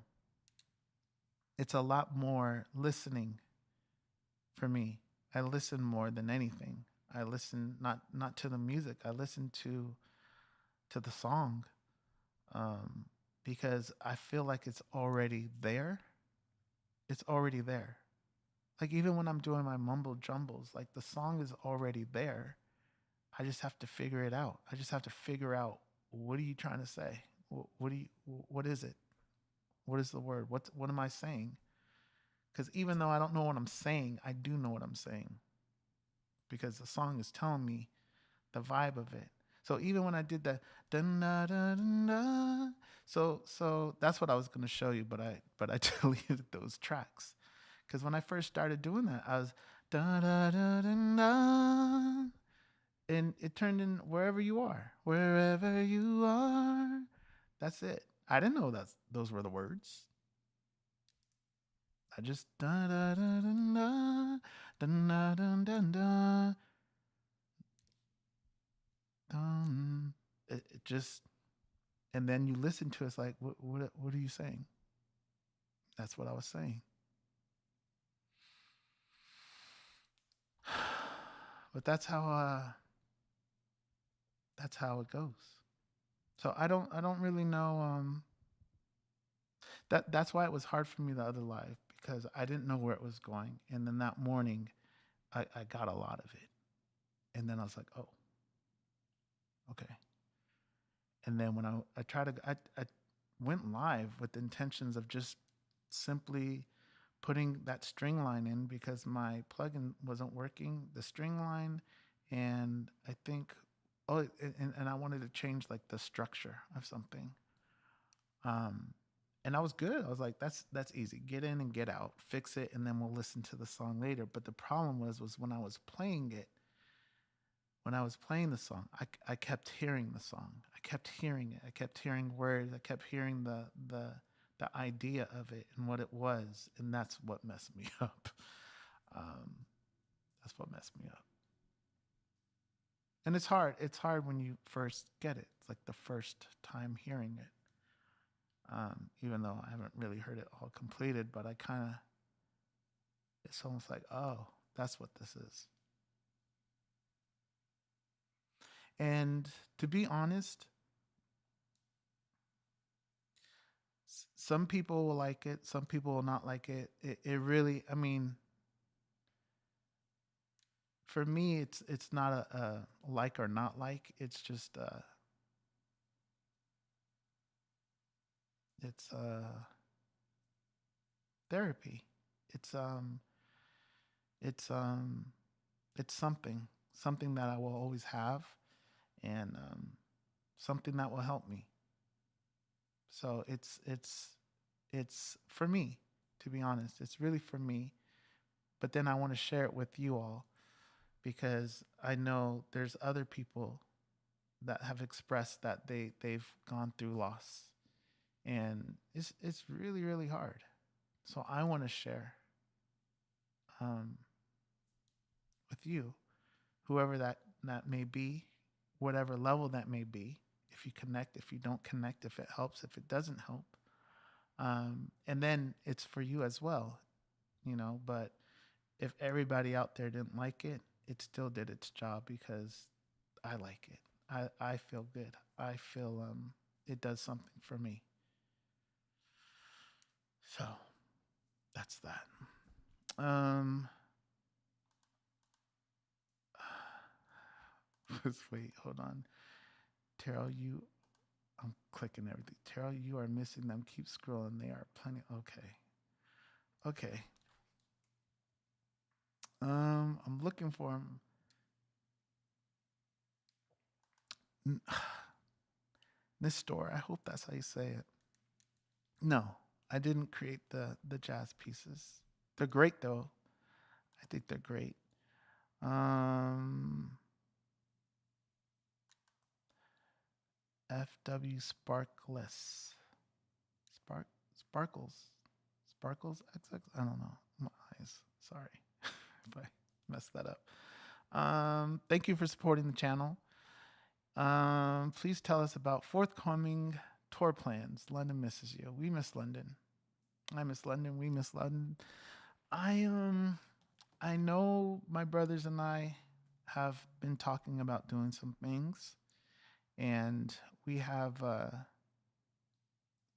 S2: it's a lot more listening for me. I listen more than anything. I listen not to the music. I listen to the song, um, because I feel like it's already there. It's already there. Like even when I'm doing my mumble jumbles, like the song is already there. I just have to figure it out. I just have to figure out what are you trying to say? What do you? What is it? What is the word? What am I saying? Because even though I don't know what I'm saying, I do know what I'm saying because the song is telling me the vibe of it. So even when I did that, dun, da, da, dun, da, so that's what I was going to show you, but I deleted those tracks because when I first started doing that, I was da da da da da, and it turned in wherever you are. That's it. I didn't know those were the words. I just da da da da da da da da da da. It just and then you listen to it, it's like what are you saying? That's what I was saying. But that's how it goes. So I don't really know that's why it was hard for me the other live because I didn't know where it was going. And then that morning I got a lot of it. And then I was like, oh, okay. And then when I tried to I went live with the intentions of just simply putting that string line in because my plugin wasn't working, the string line, and I think and I wanted to change like the structure of something. Um, and I was good. I was like, that's easy. Get in and get out, fix it, and then we'll listen to the song later. But the problem was when I was playing it, when I was playing the song, I kept hearing the song. I kept hearing it. I kept hearing words. I kept hearing the idea of it and what it was, and that's what messed me up. Um, that's what messed me up. And it's hard. It's hard when you first get it. It's like the first time hearing it. Even though I haven't really heard it all completed, but I kind of, it's almost like, oh, that's what this is. And to be honest, some people will like it, some people will not like it. It really, I mean, for me, it's not a like or not like. It's just it's therapy. It's um it's um it's something that I will always have, and something that will help me. So it's for me, to be honest. It's really for me. But then I want to share it with you all because I know there's other people that have expressed that they've gone through loss, and it's really really hard. So I want to share um, with you, whoever that may be, whatever level that may be. If you connect, if you don't connect, if it helps, if it doesn't help, and then it's for you as well, you know. But if everybody out there didn't like it, it still did its job because I like it. I feel good. I feel it does something for me. So that's that. Um, just wait, hold on. Terrell, I'm clicking everything. Terrell, you are missing them. Keep scrolling. They are plenty. Okay. Okay. I'm looking for them. This store. I hope that's how you say it. No, I didn't create the jazz pieces. They're great though. I think they're great. Um, FW Sparkless. Spark Sparkles. Sparkles XX. I don't know. My eyes. Sorry if I messed that up. Thank you for supporting the channel. Please tell us about forthcoming tour plans. London misses you. We miss London. I miss London. We miss London. I I know my brothers and I have been talking about doing some things, and we have uh,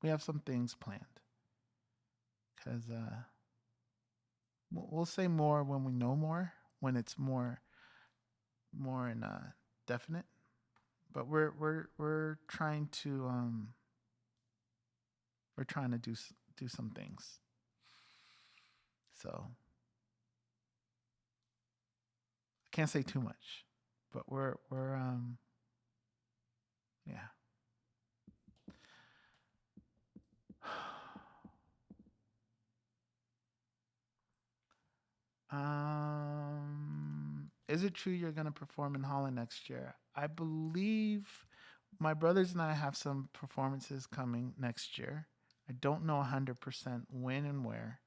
S2: we have some things planned. Because we'll say more when we know more, when it's more in definite. But we're trying to do some things. So I can't say too much, but we're yeah. Is it true you're gonna perform in Holland next year? I believe my brothers and I have some performances coming next year. I don't know 100% when and where,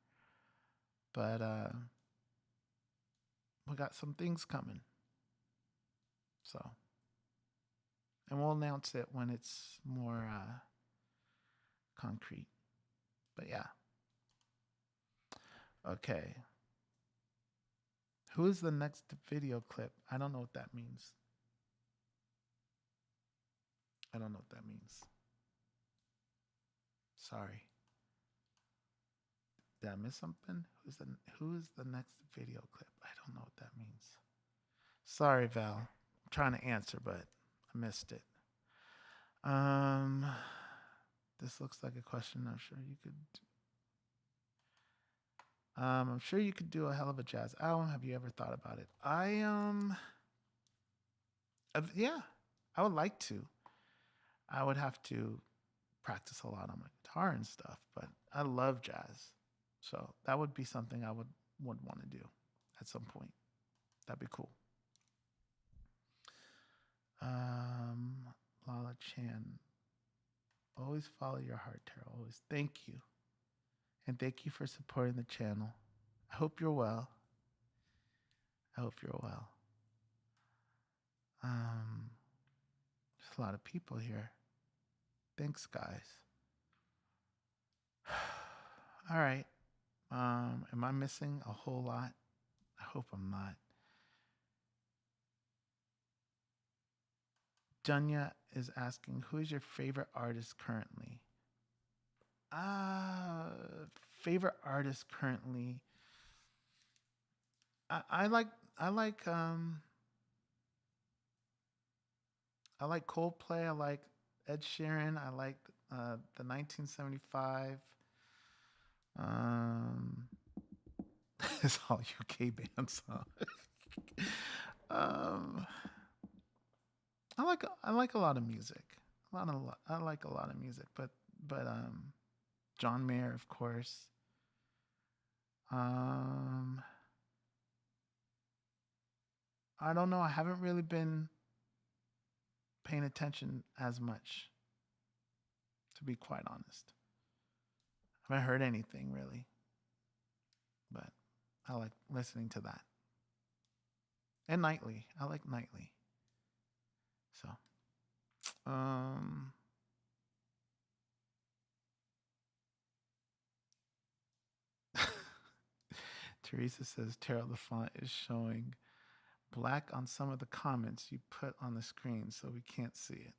S2: but we got some things coming. So, and we'll announce it when it's more concrete. But yeah. Okay. Who is the next video clip? I don't know what that means. I don't know what that means. Sorry. Did I miss something? Who's the next video clip? I don't know what that means. Sorry, Val. I'm trying to answer, but I missed it. This looks like a question I'm sure you could. I'm sure you could do a hell of a jazz album. Have you ever thought about it? Yeah, I would like to. I would have to practice a lot on my guitar and stuff, but I love jazz. So that would be something I would want to do at some point. That'd be cool. Lala Chan. Always follow your heart, Tara. Always. Thank you. And thank you for supporting the channel. I hope you're well. I hope you're well. There's a lot of people here. Thanks, guys. All right. Am I missing a whole lot? I hope I'm not. Junya is asking, who is your favorite artist currently? Favorite artist currently. I like I like I like Coldplay. I like Ed Sheeran. I like the 1975. Um, it's all UK bands. Huh? um, I like a lot of music. I like a lot of music, but John Mayer, of course. Um, I don't know. I haven't really been paying attention as much, to be quite honest. I haven't heard anything really, but I like listening to that. And nightly, I like nightly. So, um, Teresa says Terrell the font is showing black on some of the comments you put on the screen, so we can't see it.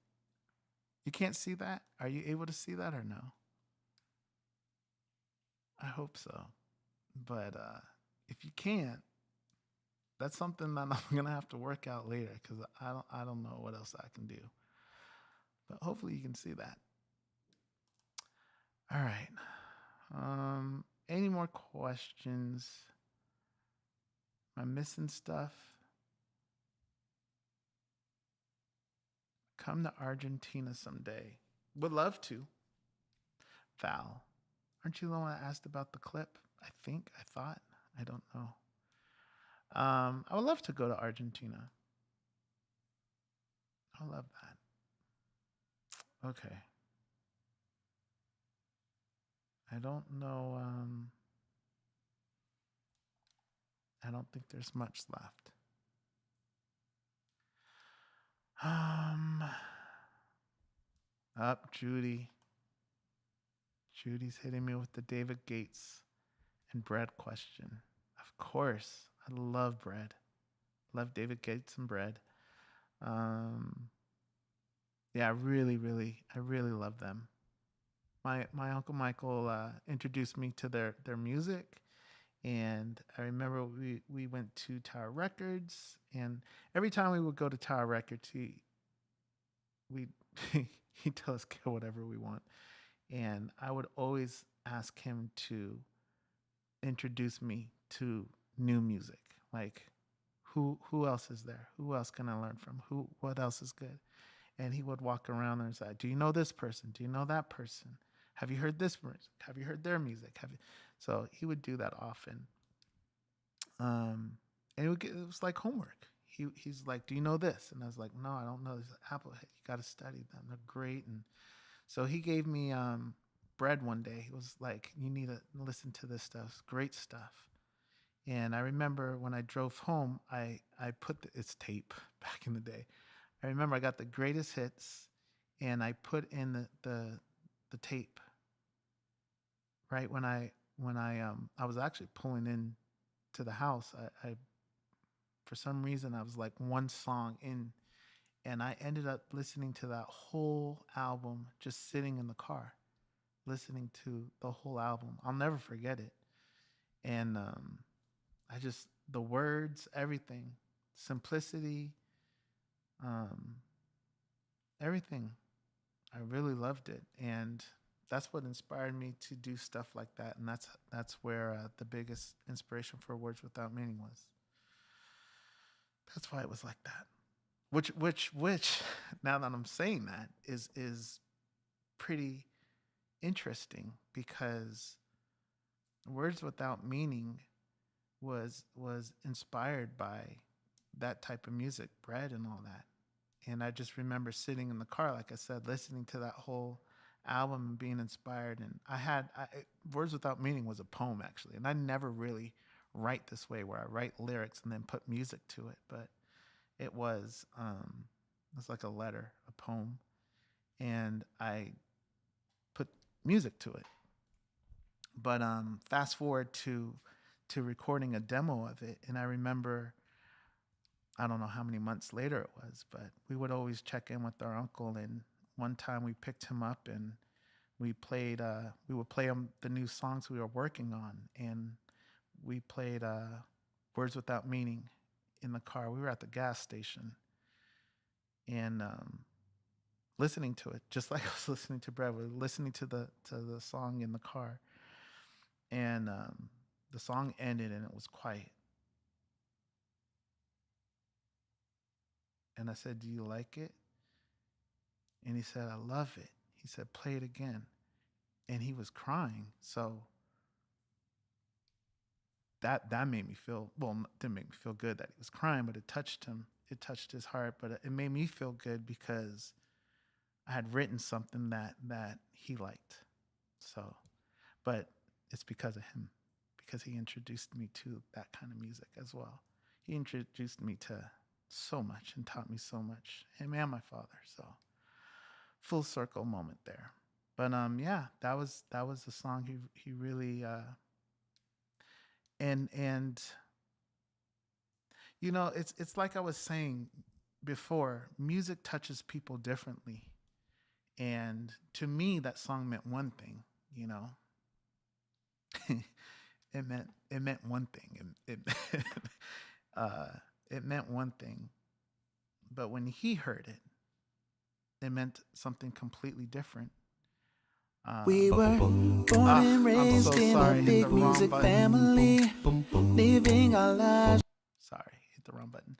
S2: You can't see that? Are you able to see that or no? I hope so. But if you can't, that's something that I'm gonna have to work out later because I don't know what else I can do. But hopefully you can see that. All right. Any more questions? Am I missing stuff? Come to Argentina someday. Would love to. Val, aren't you the one that asked about the clip? I thought. I don't know. I would love to go to Argentina. I love that. Okay. I don't know. I don't think there's much left. Um, Up, Judy. Judy's hitting me with the David Gates and bread question. Of course, I love bread. Love David Gates and bread. Um, yeah, I really love them. My uncle Michael introduced me to their music, and I remember we went to Tower Records, and every time we would go to Tower Records, we he'd tell us get whatever we want, and I would always ask him to introduce me to new music, like who else is there? Who else can I learn from? Who what else is good? And he would walk around and say, "Do you know this person? Do you know that person? Have you heard this music? Have you heard their music? Have you?" So he would do that often, and it was like homework. He's like, "Do you know this?" And I was like, "No, I don't know this Apple. You got to study them. They're great." And so he gave me bread one day. He was like, "You need to listen to this stuff. It's great stuff." And I remember when I drove home, I put it's tape back in the day. I remember I got the greatest hits, and I put in the tape right when I was actually pulling in to the house. I for some reason I was like one song in, and I ended up listening to that whole album just sitting in the car, listening to the whole album. I'll never forget it. And I just the words, everything, simplicity, um, everything. I really loved it, and that's what inspired me to do stuff like that. And that's where the biggest inspiration for Words Without Meaning was. That's why it was like that. Which, now that I'm saying that, is pretty interesting because Words Without Meaning was inspired by that type of music, bread and all that. And I just remember sitting in the car, like I said, listening to that whole album and being inspired. And Words Without Meaning was a poem actually, and I never really write this way where I write lyrics and then put music to it, but it was like a letter, a poem, and I put music to it. But fast forward to recording a demo of it, and I remember I don't know how many months later it was, but we would always check in with our uncle. And one time we picked him up and we would play him the new songs we were working on. And we played Words Without Meaning in the car. We were at the gas station and listening to it, just like I was listening to Brad. We were listening to the song in the car. And the song ended and it was quiet. And I said, "Do you like it?" And he said, "I love it." He said, "Play it again." And he was crying. So that made me feel, well, didn't make me feel good that he was crying, but it touched him. It touched his heart, but it made me feel good because I had written something that he liked. So, but it's because of him, because he introduced me to that kind of music as well. He introduced me to so much and taught me so much. Him and my father. So, full circle moment there. But yeah, that was the song he really and it's like I was saying before, music touches people differently. And to me that song meant one thing, you know. It meant one thing. Uh it meant one thing. But when he heard it, it meant something completely different.
S1: We were born and
S2: I'm so
S1: raised in a
S2: sorry. Hit the
S1: big
S2: wrong
S1: music
S2: button.
S1: family, living our lives.
S2: Sorry, hit the wrong button.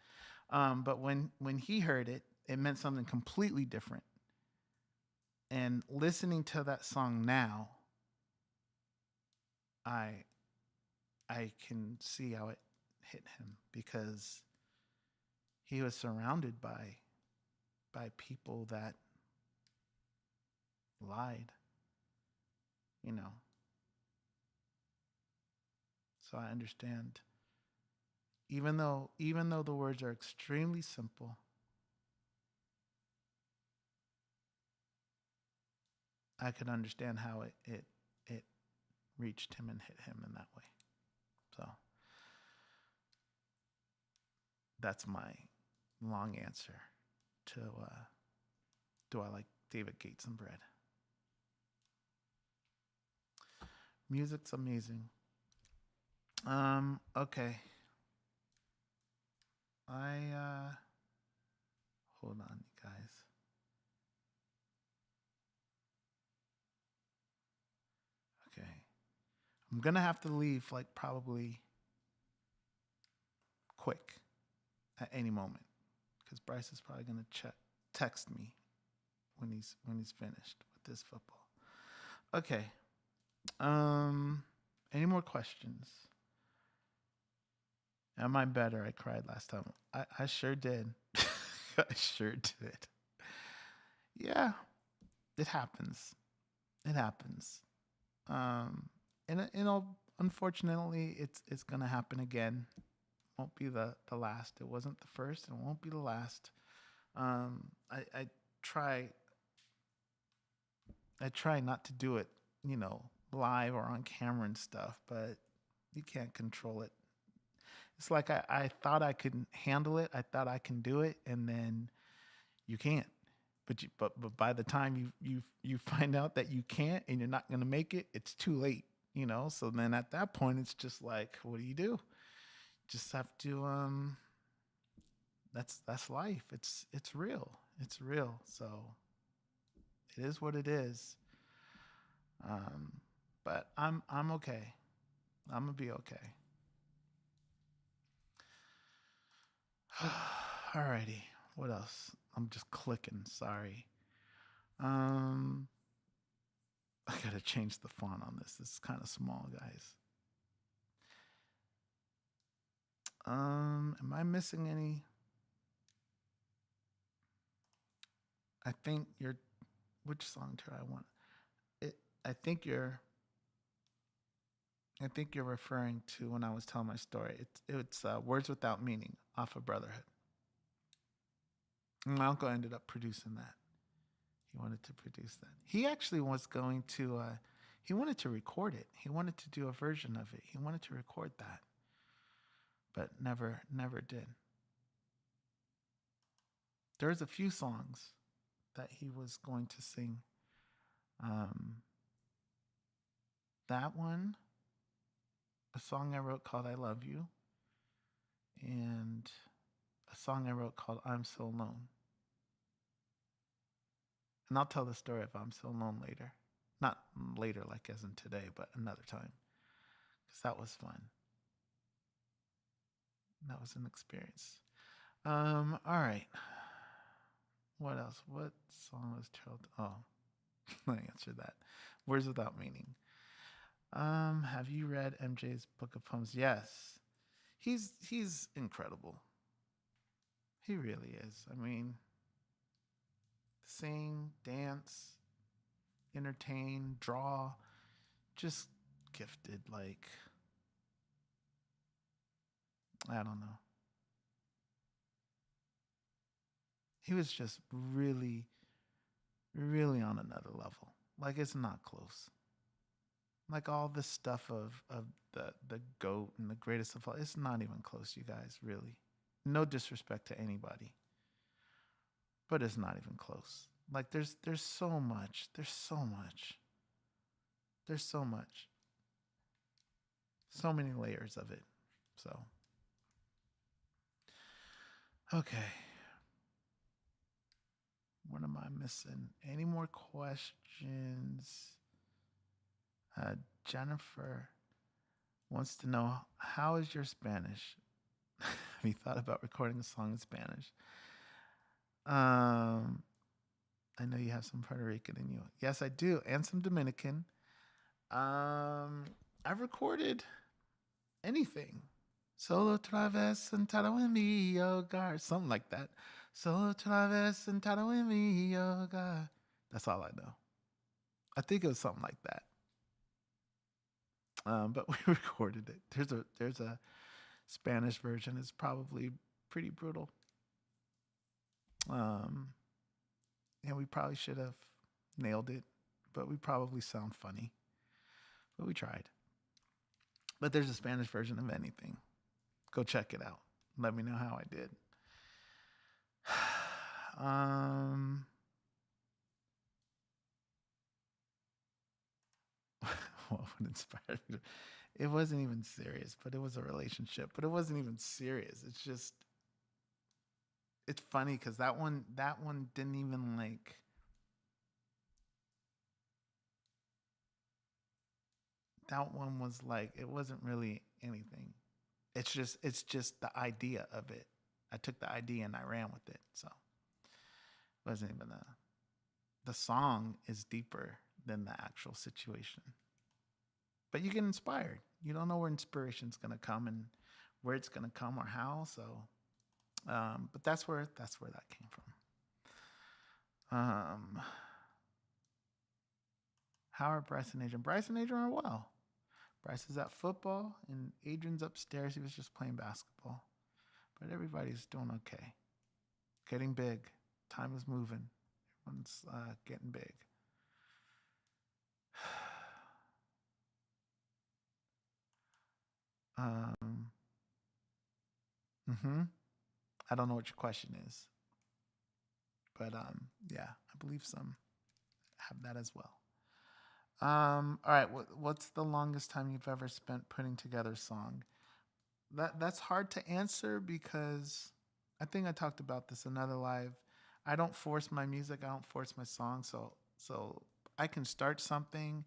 S2: But when he heard it, it meant something completely different. And listening to that song now, I I can see how it hit him because he was surrounded by people that lied, you know. So I understand. Even though the words are extremely simple, I could understand how it reached him and hit him in that way. So that's my long answer to do I like David Gates and bread? Music's amazing. Okay. I hold on, you guys. Okay. I'm gonna have to leave like probably quick at any moment because Bryce is probably gonna text me when he's finished with this football. Okay. Any more questions? Am I better? I cried last time. I sure did. I sure did. Yeah, it happens. It happens. Um, and unfortunately, it's gonna happen again. Won't be the last. It wasn't the first, and it won't be the last. I try I try not to do it, live or on camera and stuff, but you can't control it. It's like I thought I could handle it. I thought I can do it, and then you can't. But by the time you find out that you can't and you're not gonna make it, it's too late. So then at that point, it's just like, what do you do? Just have to That's life. It's real. It's real. So it is what it is. Um, but I'm okay. I'm gonna be okay. Alrighty. What else? I'm just clicking. Sorry. Um, I gotta change the font on this. This is kind of small, guys. Am I missing any? I think you're. Which song do I want? It. I think you're. I think you're referring to when I was telling my story. It's words without meaning off of Brotherhood. And my uncle ended up producing that. He wanted to produce that. He actually was going to. He wanted to record it. He wanted to do a version of it. He wanted to record that, but never did. There's a few songs that he was going to sing. Um, that one, a song I wrote called "I Love You," and a song I wrote called "I'm So Alone." And I'll tell the story of "I'm So Alone" later. Not later, like as in today, but another time. because that was fun. That was an experience. All right. What else? What song was Child? Oh, I answered that. Words without meaning. Have you read MJ's book of poems? Yes. He's incredible. He really is. I mean, sing, dance, entertain, draw, just gifted. Like, I don't know. He was just really, really on another level. Like, it's not close. Like all this stuff of the goat and the greatest of all, it's not even close, you guys. Really, no disrespect to anybody, but it's not even close. Like there's so much, there's so much, so many layers of it. So okay, what am I missing? Any more questions? Uh, Jennifer wants to know, how is your Spanish? Have you thought about recording a song in Spanish? Um, I know you have some Puerto Rican in you. Yes, I do, and some Dominican. I've recorded anything. Solo otra vez sentado en mi hogar, something like that. Solo otra vez sentado en mi hogar. That's all I know. I think it was something like that. But we recorded it. There's a Spanish version. It's probably pretty brutal. Um, and we probably should have nailed it, but we probably sound funny. But we tried. But there's a Spanish version of anything. Go check it out. Let me know how I did. What would inspire me? It wasn't even serious, but it was a relationship. But it wasn't even serious. It's just, it's funny because that one didn't even like. That one was like, it wasn't really anything. It's just the idea of it. I took the idea and I ran with it. So it wasn't even the song is deeper than the actual situation. But you get inspired. You don't know where inspiration's gonna come and where it's gonna come or how. So, but that's where that came from. How are Bryce and Adrian? Bryce and Adrian are well. Bryce is at football, and Adrian's upstairs. He was just playing basketball. But everybody's doing okay. Getting big. Time is moving. Everyone's getting big. Um, mm-hmm. I don't know what your question is, but yeah, I believe some have that as well. All right. What's the longest time you've ever spent putting together a song? That's hard to answer because I think I talked about this another live. I don't force my music. I don't force my song. So I can start something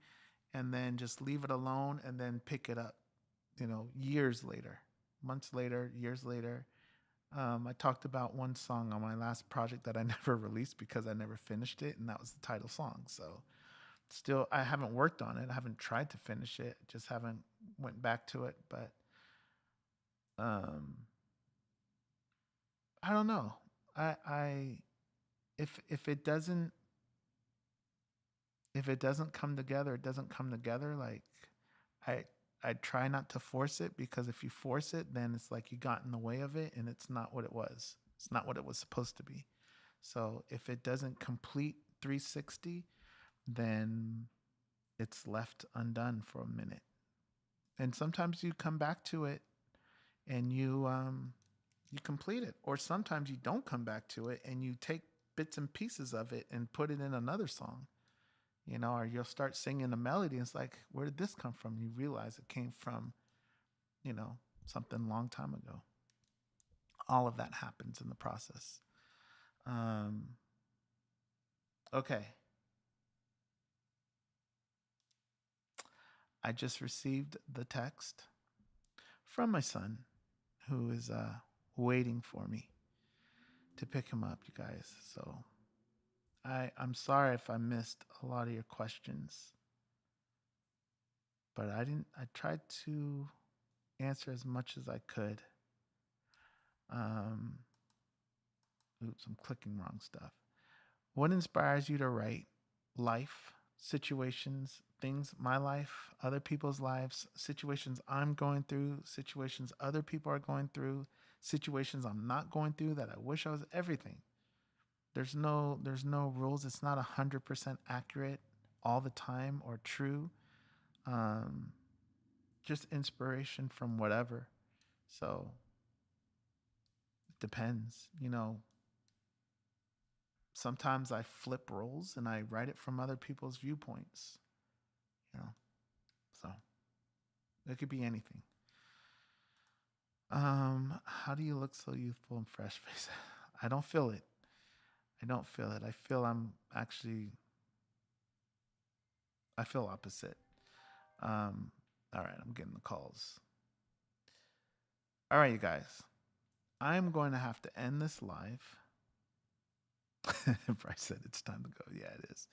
S2: and then just leave it alone and then pick it up. Years later, months later, years later. I talked about one song on my last project that I never released because I never finished it, and that was the title song. So still, I haven't worked on it. I haven't tried to finish it. Just haven't went back to it. But um, I don't know. I if it doesn't come together, it doesn't come together. Like I I try not to force it because if you force it, then it's like you got in the way of it, and it's not what it was. It's not what it was supposed to be. So if it doesn't complete 360, then it's left undone for a minute. And sometimes you come back to it and you complete it, or sometimes you don't come back to it and you take bits and pieces of it and put it in another song. Or you'll start singing a melody and it's like, where did this come from? You realize it came from, something a long time ago. All of that happens in the process. Um, okay. I just received the text from my son, who is waiting for me to pick him up, you guys. So I'm sorry if I missed a lot of your questions, but I didn't. I tried to answer as much as I could. Um, oops, I'm clicking wrong stuff. What inspires you to write? Life, situations, things, my life, other people's lives, situations I'm going through, situations other people are going through, situations I'm not going through that I wish I was, everything. There's no rules. It's not 100% accurate all the time or true. Um, just inspiration from whatever. So it depends. Sometimes I flip roles and I write it from other people's viewpoints. You know, so it could be anything. How do you look so youthful and fresh faced? I don't feel it. I don't feel it. I feel I feel opposite. All right, I'm getting the calls. All right, you guys. I'm going to have to end this live. Bryce said it's time to go. Yeah, it is.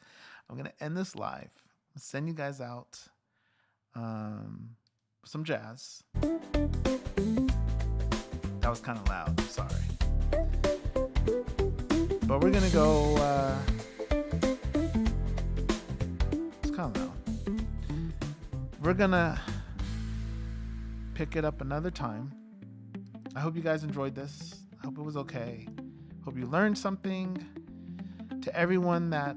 S2: I'm going to end this live. Send you guys out some jazz. That was kind of loud. I'm sorry. But we're going to go. It's kind of loud. We're going to pick it up another time. I hope you guys enjoyed this. I hope it was okay. Hope you learned something. To everyone that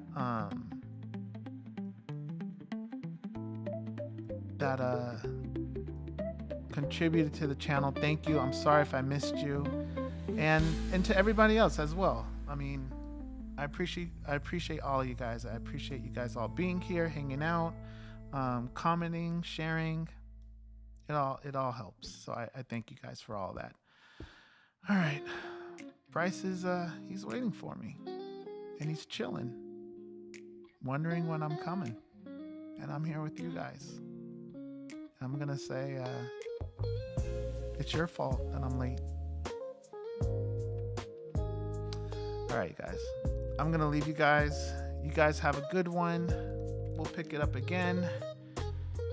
S2: contributed to the channel, thank you. I'm sorry if I missed you, and to everybody else as well. I mean, I appreciate all of you guys. I appreciate you guys all being here, hanging out, commenting, sharing. It all helps. So I thank you guys for all that. All right, Bryce is he's waiting for me. And he's chilling, wondering when I'm coming. And I'm here with you guys. I'm going to say, it's your fault that I'm late. All right, guys. I'm going to leave you guys. You guys have a good one. We'll pick it up again.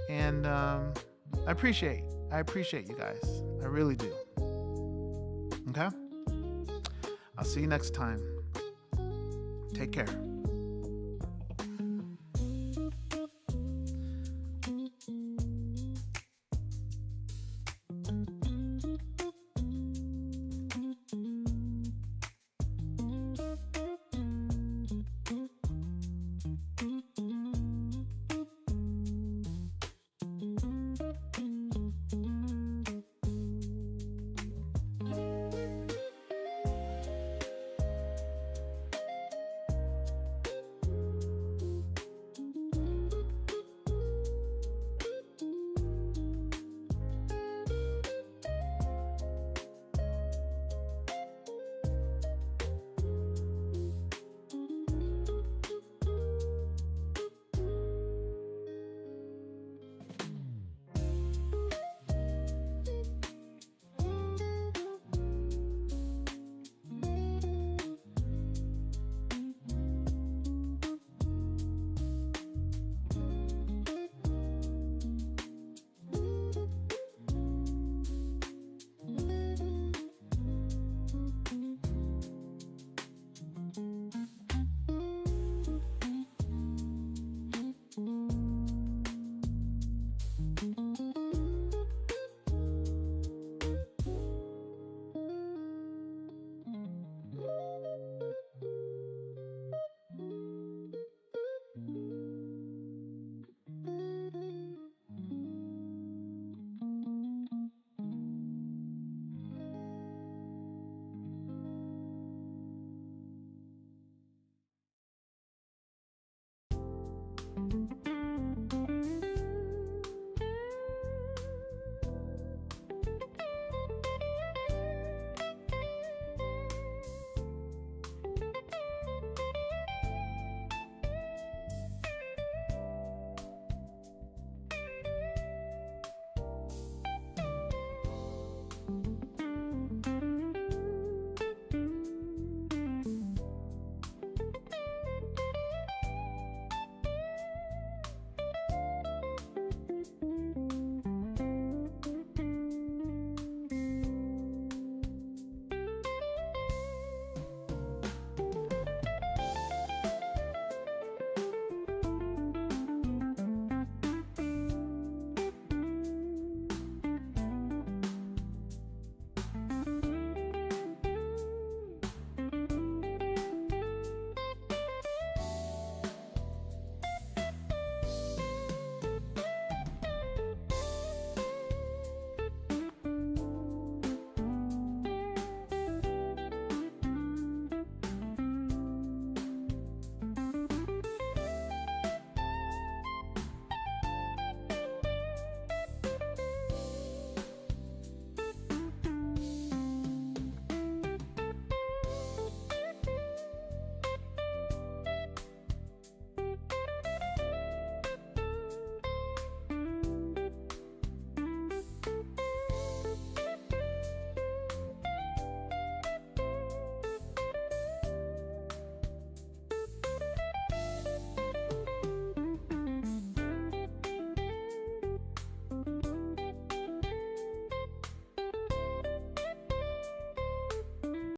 S2: And I appreciate you guys. I really do. Okay? I'll see you next time. Take care.